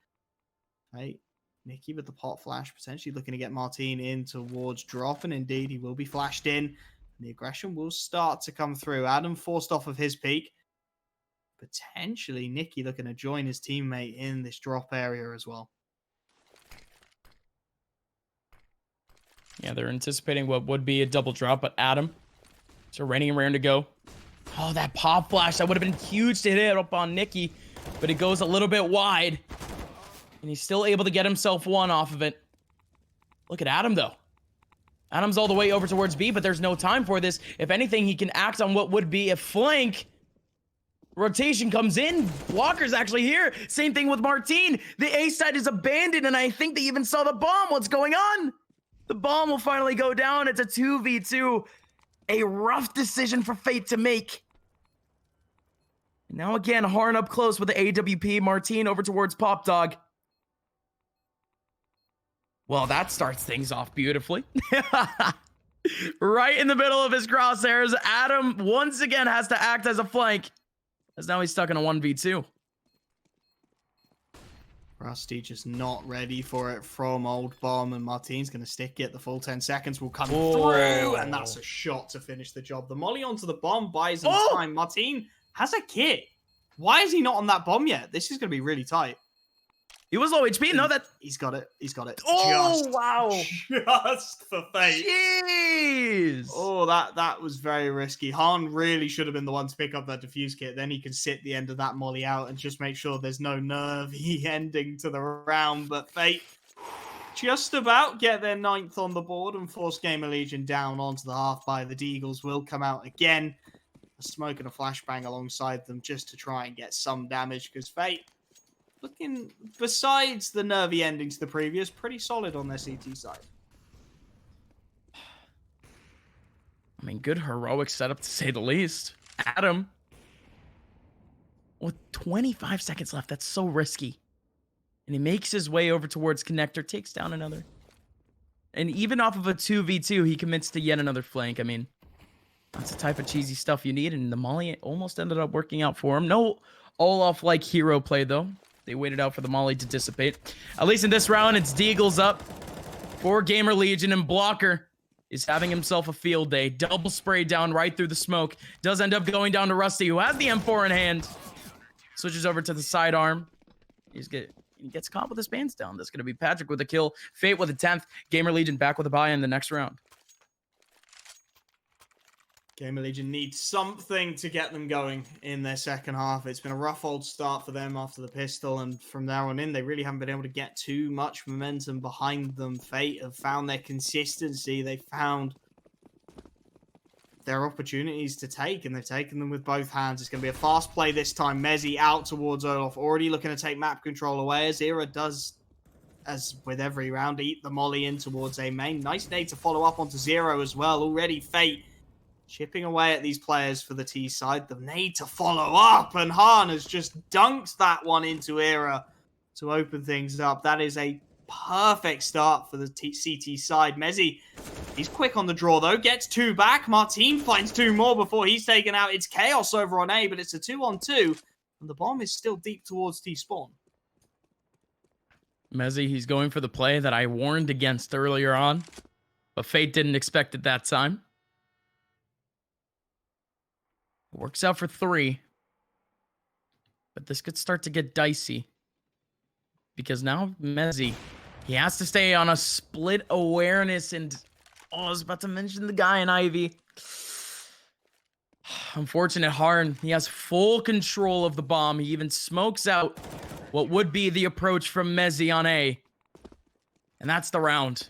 Right? Nicky with the pot flash, potentially looking to get Martin in towards drop. And indeed, he will be flashed in. The aggression will start to come through. Adam forced off of his peak. Potentially, Nicky looking to join his teammate in this drop area as well.
Yeah, they're anticipating what would be a double drop, but Adam, so ready and raring to go. Oh, that pop flash, that would have been huge to hit up on Nicky, but it goes a little bit wide. And he's still able to get himself one off of it. Look at Adam, though. Adam's all the way over towards B, but there's no time for this. If anything, he can act on what would be a flank. Rotation comes in. Blocker's actually here. Same thing with Martin. The A side is abandoned, and I think they even saw the bomb. What's going on? The bomb will finally go down. It's a 2v2. A rough decision for Fate to make. Now again, Harn up close with the AWP. Martin over towards Pop Dog. Well, that starts things off beautifully. Right in the middle of his crosshairs, Adam once again has to act as a flank, as now he's stuck in a 1v2.
Rusty just not ready for it from Old Bomb, and Martin's going to stick it. The full 10 seconds will come through, and that's a shot to finish the job. The molly onto the bomb buys him time. Martin has a kit. Why is he not on that bomb yet? This is going to be really tight.
He was low HP. No, that
he's got it. He's got it.
Oh, wow.
Just for Fate.
Jeez.
Oh, that was very risky. Han really should have been the one to pick up that defuse kit. Then he can sit the end of that molly out and just make sure there's no nervy ending to the round. But Fate just about get their 9th on the board and force GamerLegion down onto the half by the Deagles will come out again. A smoke and a flashbang alongside them just to try and get some damage, because Fate, looking, besides the nervy ending to the previous, pretty solid on their CT side.
I mean, good heroic setup to say the least. Adam, with 25 seconds left, that's so risky. And he makes his way over towards connector, takes down another. And even off of a 2v2, he commits to yet another flank. I mean, that's the type of cheesy stuff you need, and the molly almost ended up working out for him. No Olaf-like hero play, though. They waited out for the molly to dissipate. At least in this round, it's Deagles up for GamerLegion, and Blocker is having himself a field day. Double spray down right through the smoke. Does end up going down to Rusty, who has the M4 in hand. Switches over to the sidearm. He gets caught with his pants down. That's going to be Patrick with a kill. Fate with a 10th. GamerLegion back with a buy in the next round.
GamerLegion needs something to get them going in their second half. It's been a rough old start for them after the pistol, and from there on in, they really haven't been able to get too much momentum behind them. Fate have found their consistency. They found their opportunities to take, and they've taken them with both hands. It's going to be a fast play this time. Mezzi out towards Olaf, already looking to take map control away, as ESEA does, as with every round, eat the molly in towards A main. Nice nade to follow up onto Zero as well. Already Fate chipping away at these players for the T side. The need to follow up, and Han has just dunked that one into ESEA to open things up. That is a perfect start for the CT side. Mezzi, he's quick on the draw though, gets 2 back. Martin finds 2 more before he's taken out. It's chaos over on A, but it's a 2-on-2, and the bomb is still deep towards T-spawn.
Mezzi, he's going for the play that I warned against earlier on, but Fate didn't expect it that time. Works out for 3. But this could start to get dicey. Because now Mezzi, he has to stay on a split awareness, and I was about to mention the guy in Ivy. Unfortunate Harn, he has full control of the bomb. He even smokes out what would be the approach from Mezzi on A. And that's the round.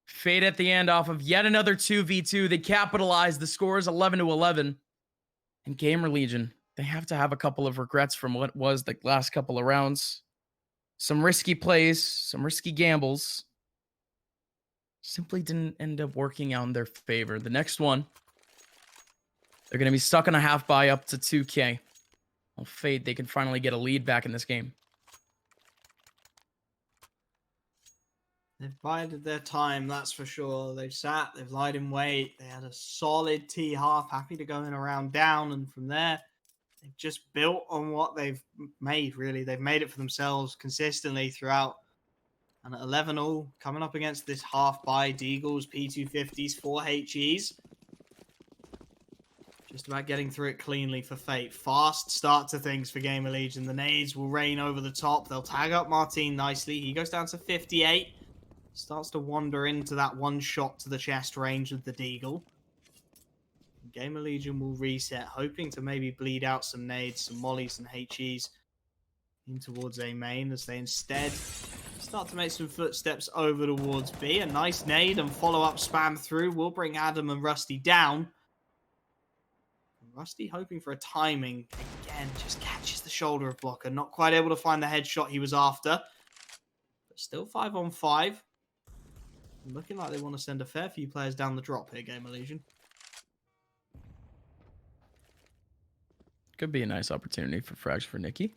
Fate at the end off of yet another 2v2. They capitalize. The score is 11-11. And GamerLegion, they have to have a couple of regrets from what was the last couple of rounds. Some risky plays, some risky gambles. simply didn't end up working out in their favor. The next one, they're going to be stuck on a half buy up to 2K. Well, Fate, they can finally get a lead back in this game.
They've bided their time, that's for sure. They've sat, they've lied in wait. They had a solid T half, happy to go in around down. And from there, they've just built on what they've made, really. They've made it for themselves consistently throughout. And at 11-all, coming up against this half by Deagles, P250s, 4 HEs. Just about getting through it cleanly for Fate. Fast start to things for GamerLegion. The nades will rain over the top. They'll tag up Martin nicely. He goes down to 58. Starts to wander into that one shot to the chest range with the Deagle. GamerLegion will reset, hoping to maybe bleed out some nades, some mollies and HEs in towards A main, as they instead start to make some footsteps over towards B. A nice nade and follow-up spam through will bring Adam and Rusty down. Rusty hoping for a timing. Again, just catches the shoulder of Blocker. Not quite able to find the headshot he was after. But still 5-on-5. Looking like they want to send a fair few players down the drop here, GamerLegion.
Could be a nice opportunity for frags for Nikki.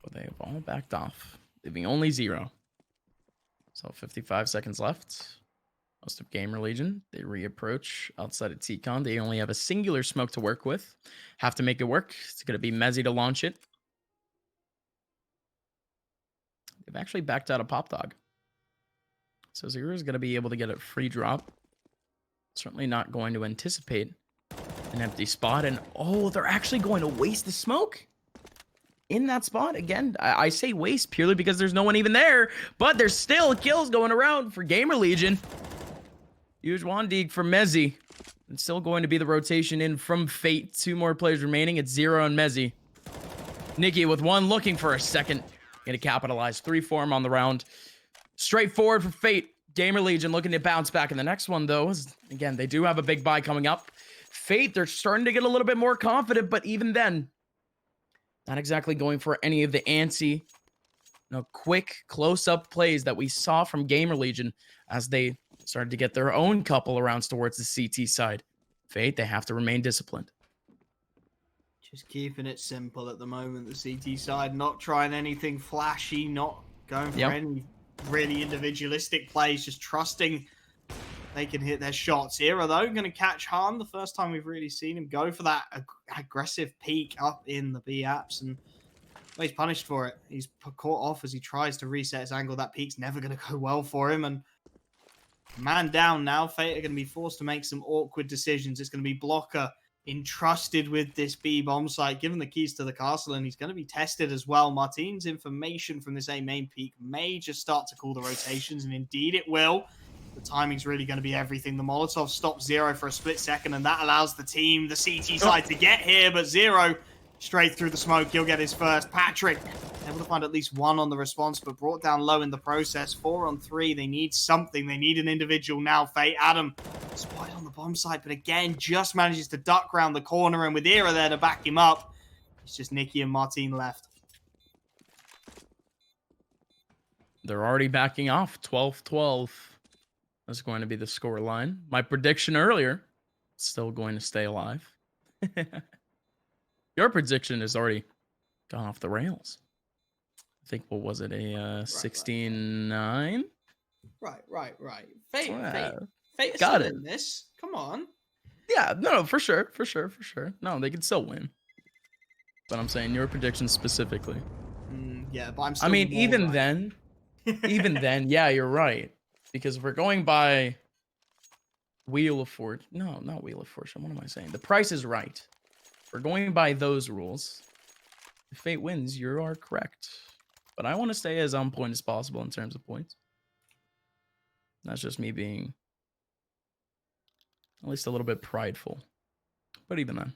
But they have all backed off, leaving only 0. So 55 seconds left. Most of GamerLegion, they reapproach outside of T-Con. They only have a singular smoke to work with. Have to make it work. It's going to be Mezzy to launch it. They've actually backed out a Pop Dog. So 0 is going to be able to get a free drop. Certainly not going to anticipate an empty spot. And, oh, they're actually going to waste the smoke in that spot. Again, I say waste purely because there's no one even there. But there's still kills going around for GamerLegion. Huge Wandig for Mezzy. It's still going to be the rotation in from Fate. 2 more players remaining. It's 0 and Mezzy. Nikki with 1 looking for a second. Going to capitalize. 3 for him on the round. Straightforward for Fate. GamerLegion looking to bounce back in the next one, though. Again, they do have a big buy coming up. Fate, they're starting to get a little bit more confident, but even then, not exactly going for any of the antsy, quick close-up plays that we saw from GamerLegion as they started to get their own couple of rounds towards the CT side. Fate, they have to remain disciplined.
Just keeping it simple at the moment, the CT side. Not trying anything flashy, not going for any really individualistic plays, just trusting they can hit their shots. Era, though, going to catch Han. The first time we've really seen him go for that aggressive peak up in the B apps, and well, he's punished for it. He's caught off as he tries to reset his angle. That peak's never going to go well for him, and man down now. Fate are going to be forced to make some awkward decisions. It's going to be Blocker entrusted with this B bomb site, given the keys to the castle, and he's going to be tested as well. Martin's information from this A main peak may just start to call the rotations, and indeed it will. The timing's really going to be everything. The Molotov stops 0 for a split second, and that allows the team, the CT side, to get here, but 0 straight through the smoke. He'll get his first. Patrick able to find at least 1 on the response, but brought down low in the process. 4-on-3. They need something. They need an individual now. Fate, Adam spotted on the bomb site, but again, just manages to duck around the corner, and with Era there to back him up, it's just Nikki and Martin left.
They're already backing off. 12-12. That's going to be the score line. My prediction earlier, still going to stay alive. Your prediction has already gone off the rails. I think, what was it, a 16-9?
Right. Fate is
got
still
it.
in this. Come on.
Yeah, no, for sure. No, they can still win. But I'm saying your prediction specifically.
Yeah, but I'm still
even
right.
then, yeah, you're right. Because if we're going by Wheel of Fortune. No, not Wheel of Fortune. What am I saying? The Price is Right. If we're going by those rules, if Fate wins, you are correct. But I want to stay as on point as possible in terms of points. That's just me being at least a little bit prideful. But even then,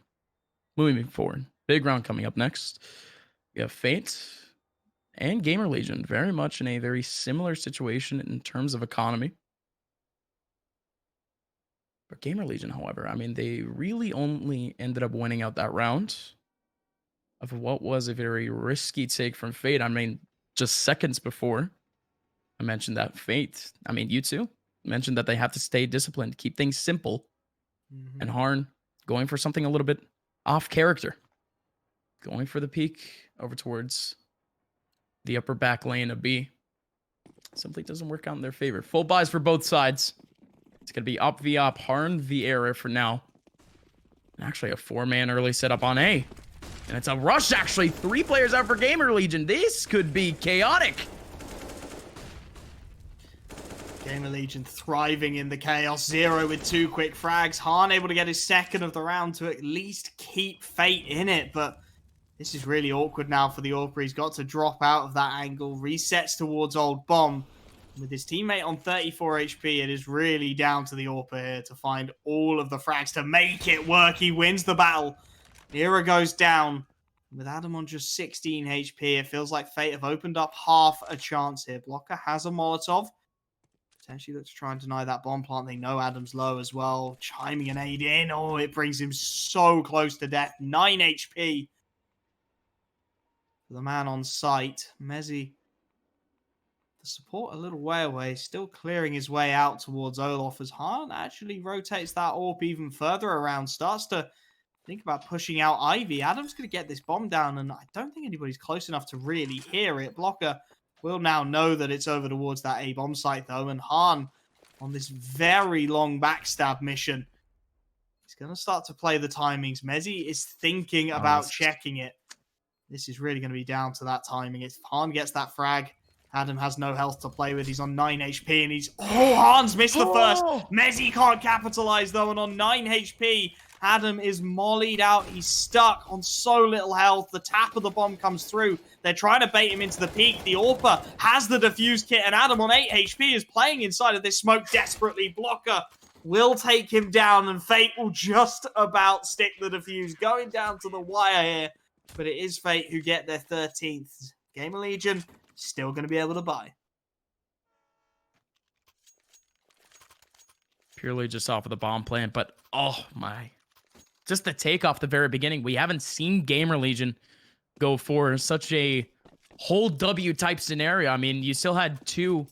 moving forward. Big round coming up next. We have Fate and GamerLegion, very much in a very similar situation in terms of economy. But GamerLegion, however, I mean, they really only ended up winning out that round of what was a very risky take from Fate. I mean, just seconds before, I mentioned that Fate, I mean, you too, mentioned that they have to stay disciplined, keep things simple. And Harn going for something a little bit off character. Going for the peek over towards the upper back lane of B. Simply doesn't work out in their favor. Full buys for both sides. It's going to be up v up, Harn v Error for now. Actually, a 4-man early setup on A. And it's a rush, actually. 3 players out for GamerLegion. This could be chaotic.
GamerLegion thriving in the chaos. Zero with 2 quick frags. Harn able to get his second of the round to at least keep Fate in it. But this is really awkward now for the AWPer. He's got to drop out of that angle. Resets towards Old Bomb. With his teammate on 34 HP, it is really down to the AWPer here to find all of the frags to make it work. He wins the battle. Era goes down. With Adam on just 16 HP, it feels like Fate have opened up half a chance here. Blocker has a Molotov. Potentially looks to try and deny that bomb plant. They know Adam's low as well. Chiming an aid in. Oh, it brings him so close to death. 9 HP. For the man on site. Mezzi. The support a little way away. Still clearing his way out towards Olaf as Harn actually rotates that AWP even further around. Starts to think about pushing out Ivy. Adam's going to get this bomb down, and I don't think anybody's close enough to really hear it. Blocker will now know that it's over towards that A bomb site, though, and Harn on this very long backstab mission. He's going to start to play the timings. Mezzi is thinking about checking it. This is really going to be down to that timing. If Harn gets that frag, Adam has no health to play with. He's on 9 HP, and he's... Oh, Harn's missed the first. Mezzi can't capitalize, though, and on 9 HP... Adam is mollied out. He's stuck on so little health. The tap of the bomb comes through. They're trying to bait him into the peak. The AWPer has the defuse kit, and Adam on 8 HP is playing inside of this smoke desperately. Blocker will take him down, and Fate will just about stick the defuse. Going down to the wire here, but it is Fate who get their 13th. GamerLegion still going to be able to buy.
Purely just off of the bomb plant, but oh my... Just the take off the very beginning. We haven't seen GamerLegion go for such a whole W type scenario. I mean, you still had 2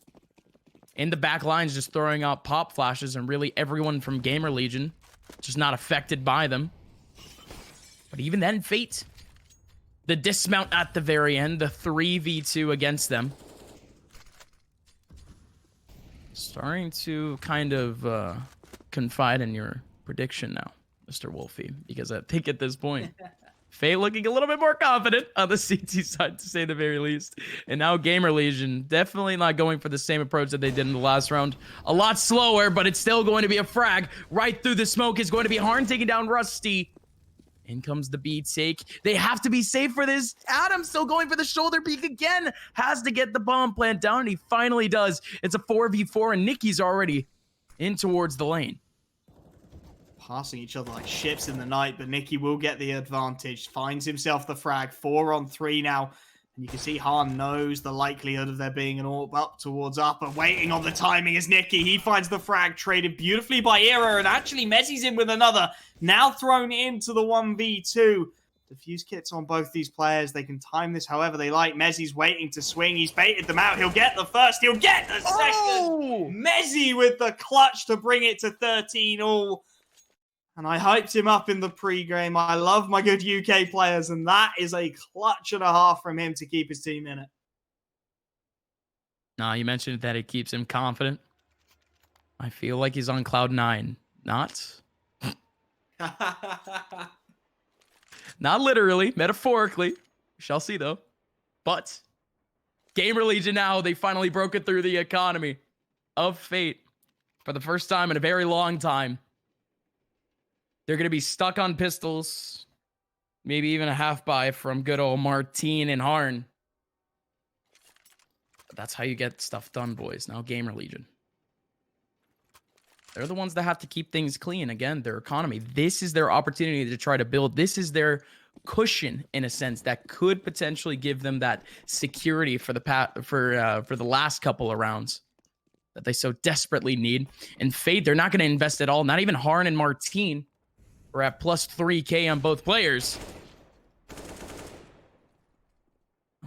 in the back lines just throwing out pop flashes, and really everyone from GamerLegion just not affected by them. But even then, Fate, the dismount at the very end, the 3v2 against them. Starting to kind of confide in your prediction now, Mr. Wolfie, because I think at this point, Fate looking a little bit more confident on the CT side, to say the very least. And now GamerLegion definitely not going for the same approach that they did in the last round. A lot slower, but it's still going to be a frag. Right through the smoke is going to be Harn taking down Rusty. In comes the B take. They have to be safe for this. Adam still going for the shoulder peek again. Has to get the bomb plant down, and he finally does. It's a 4v4, and Nicky's already in towards the lane.
Passing each other like ships in the night, but Nicky will get the advantage. Finds himself the frag. 4 on 3 now. And you can see Harn knows the likelihood of there being an AWP up towards upper. Waiting on the timing is Nicky. He finds the frag, traded beautifully by Era, and actually Mezzi's in with another. Now thrown into the 1v2. Diffuse kits on both these players. They can time this however they like. Mezzi's waiting to swing. He's baited them out. He'll get the first. He'll get the second.
Oh!
Mezzi with the clutch to bring it to 13 all. And I hyped him up in the pre-game. I love my good UK players, and that is a clutch and a half from him to keep his team in it.
Nah, you mentioned that it keeps him confident. I feel like he's on cloud 9. Not? Not literally, metaphorically. We shall see, though. But GamerLegion now, they finally broke it through the economy of Fate for the first time in a very long time. They're going to be stuck on pistols. Maybe even a half buy from good old Martine and Harn. But that's how you get stuff done, boys. Now GamerLegion. They're the ones that have to keep things clean. Again, their economy. This is their opportunity to try to build. This is their cushion, in a sense, that could potentially give them that security for the last couple of rounds that they so desperately need. And Fate, they're not going to invest at all. Not even Harn and Martine. We're at plus 3K on both players.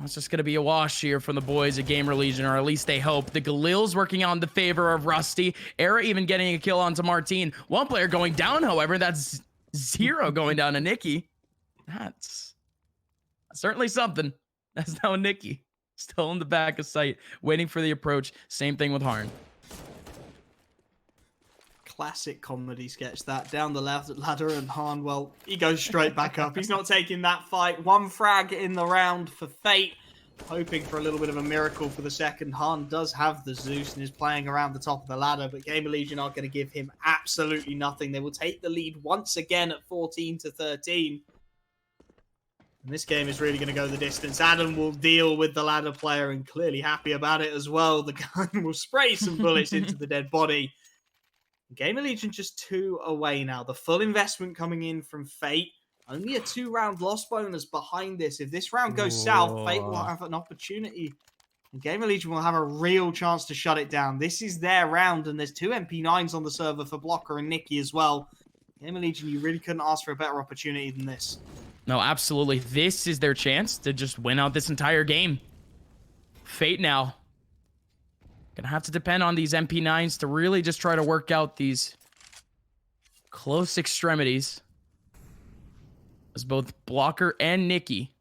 It's just going to be a wash here from the boys at GamerLegion, or at least they hope. The Galil's working on the favor of Rusty. Era even getting a kill onto Martine. One player going down, however. That's Zero going down to Nikki. That's certainly something. That's now Nikki. Still in the back of sight, waiting for the approach. Same thing with Harn.
Classic comedy sketch that. Down the ladder, and Harn, well, he goes straight back up. He's not taking that fight. One frag in the round for Fate, hoping for a little bit of a miracle for the second. Harn does have the Zeus and is playing around the top of the ladder, but GamerLegion are going to give him absolutely nothing. They will take the lead once again at 14-13. And this game is really going to go the distance. Adam will deal with the ladder player, and clearly happy about it as well. The gun will spray some bullets into the dead body. GamerLegion just 2 away now. The full investment coming in from Fate. Only a 2-round loss bonus behind this. If this round goes south, Fate will have an opportunity. And GamerLegion will have a real chance to shut it down. This is their round, and there's 2 MP9s on the server for Blocker and Nikki as well. GamerLegion, you really couldn't ask for a better opportunity than this.
No, absolutely. This is their chance to just win out this entire game. Fate now. Gonna have to depend on these MP9s to really just try to work out these close extremities. As both Blocker and Nikki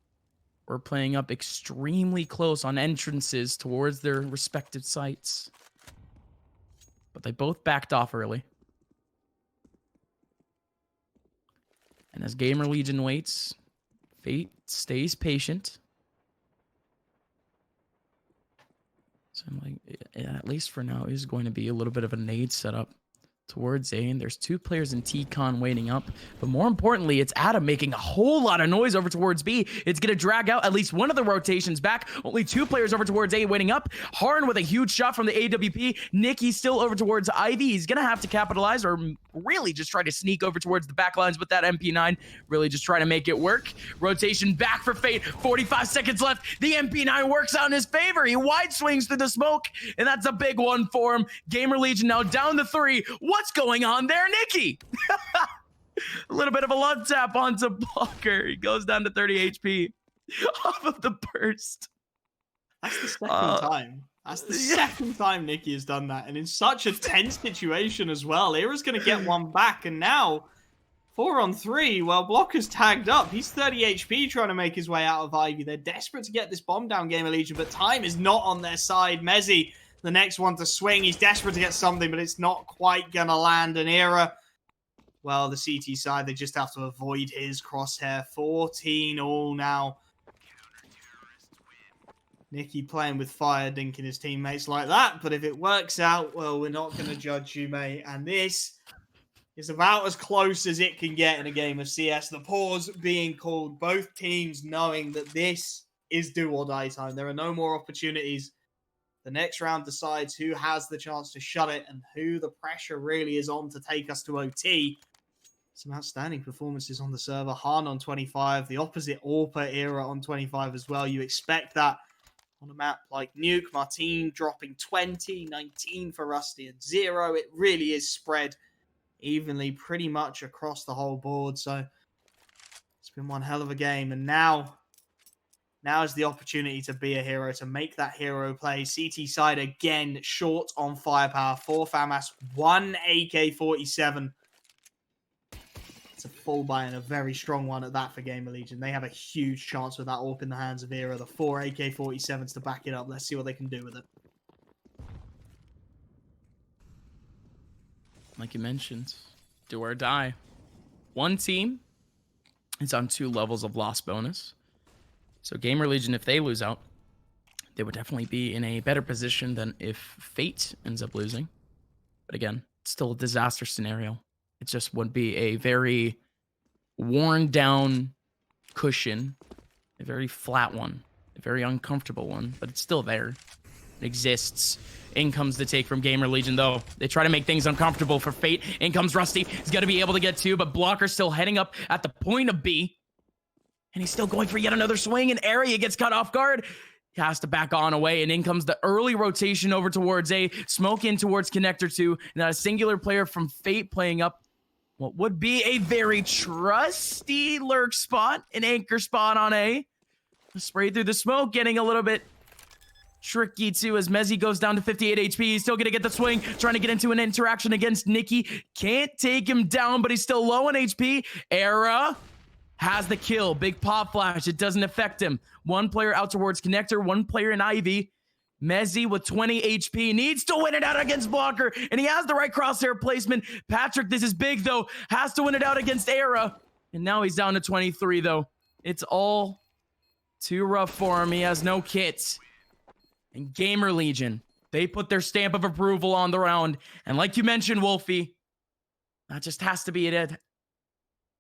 were playing up extremely close on entrances towards their respective sites. But they both backed off early. And as GamerLegion waits, Fate stays patient. So I'm like, yeah, at least for now, is going to be a little bit of a nade setup towards A, and there's 2 players in T-Con waiting up, but more importantly, it's Adam making a whole lot of noise over towards B. It's gonna drag out at least one of the rotations back. Only 2 players over towards A waiting up. Harn with a huge shot from the AWP. Nikki still over towards Ivy. He's gonna have to capitalize, or really just try to sneak over towards the back lines with that MP9. Really just try to make it work. Rotation back for Fate. 45 seconds left. The MP9 works out in his favor. He wide swings through the smoke, and that's a big one for him. GamerLegion now down to 3. What's going on there, Nikki? A little bit of a love tap onto Blocker. He goes down to 30 HP off of the burst.
That's the second time. That's the second time Nikki has done that. And in such a tense situation as well. Era's going to get one back. And now, 4-on-3, well, Blocker's tagged up. He's 30 HP trying to make his way out of Ivy. They're desperate to get this bomb down, GamerLegion, but time is not on their side. Mezzy, the next one to swing. He's desperate to get something, but it's not quite going to land. And Era, well, the CT side, they just have to avoid his crosshair. 14 all now. Nikki playing with fire, dinking his teammates like that. But if it works out, well, we're not going to judge you, mate. And this is about as close as it can get in a game of CS. The pause being called, both teams knowing that this is do or die time. There are no more opportunities. The next round decides who has the chance to shut it and who the pressure really is on to take us to OT. Some outstanding performances on the server. Harn on 25, the opposite AWPA Era on 25 as well. You expect that on a map like Nuke. Martine dropping 20, 19 for Rusty, and 0. It really is spread evenly pretty much across the whole board. So it's been one hell of a game. And now is the opportunity to be a hero, to make that hero play. CT side again, short on firepower. 4 FAMAS, 1 AK-47. It's a full buy and a very strong one at that for GamerLegion. They have a huge chance with that AWP in the hands of Era. The 4 AK-47s to back it up. Let's see what they can do with it.
Like you mentioned, do or die. One team is on 2 levels of loss bonus. So GamerLegion, if they lose out, they would definitely be in a better position than if Fate ends up losing. But again, it's still a disaster scenario. It just would be a very worn down cushion, a very flat one, a very uncomfortable one, but it's still there. It exists. In comes the take from GamerLegion, though. They try to make things uncomfortable for Fate. In comes Rusty. He's got to be able to get 2, but Blocker still heading up at the point of B. And he's still going for yet another swing, and Area gets cut off guard. He has to back on away, and in comes the early rotation over towards A. Smoke in towards Connector 2. Now a singular player from Fate playing up what would be a very trusty lurk spot, an anchor spot on A. Sprayed through the smoke, getting a little bit tricky too as Mezzy goes down to 58 HP. He's still gonna get the swing, trying to get into an interaction against Nikki. Can't take him down, but he's still low on HP. Era has the kill. Big pop flash. It doesn't affect him. One player out towards connector, one player in Ivy. Mezzy with 20 HP needs to win it out against Blocker, and he has the right crosshair placement. Patrick, this is big though, has to win it out against Era, and now he's down to 23 though. It's all too rough for him. He has no kits. And GamerLegion, they put their stamp of approval on the round. And like you mentioned, Wolfie, that just has to be it.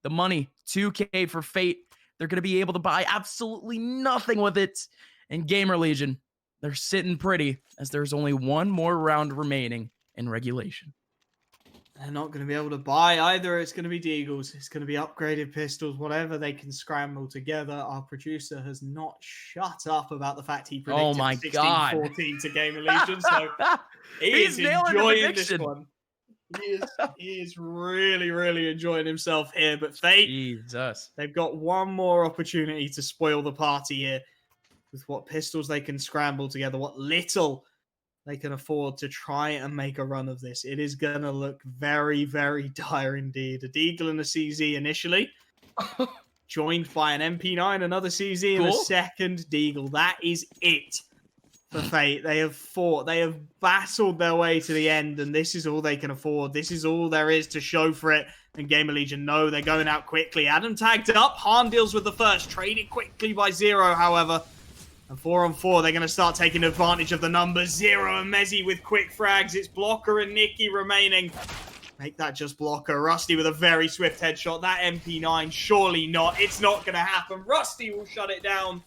The money, 2K for Fate. They're going to be able to buy absolutely nothing with it. And GamerLegion, they're sitting pretty as there's only one more round remaining in regulation.
They're not going to be able to buy either. It's going to be Deagles. It's going to be upgraded pistols, whatever they can scramble together. Our producer has not shut up about the fact he predicted 16-14 to GamerLegion. So he is enjoying this one. He is really, really enjoying himself here. But Fate,
Jesus,
they've got one more opportunity to spoil the party here with what pistols they can scramble together, what little they can afford to try and make a run of this. It is going to look very, very dire indeed. A Deagle and a CZ initially, joined by an MP9, another CZ, and a second Deagle. That is it for Fate. They have fought. They have battled their way to the end, and this is all they can afford. This is all there is to show for it. And GamerLegion know they're going out quickly. Adam tagged up. Han deals with the first. Traded quickly by Zero, however. And 4-on-4, they're going to start taking advantage of the numbers. Zero and Mezzy with quick frags. It's Blocker and Nikki remaining. Make that just Blocker. Rusty with a very swift headshot. That MP9, surely not. It's not going to happen. Rusty will shut it down.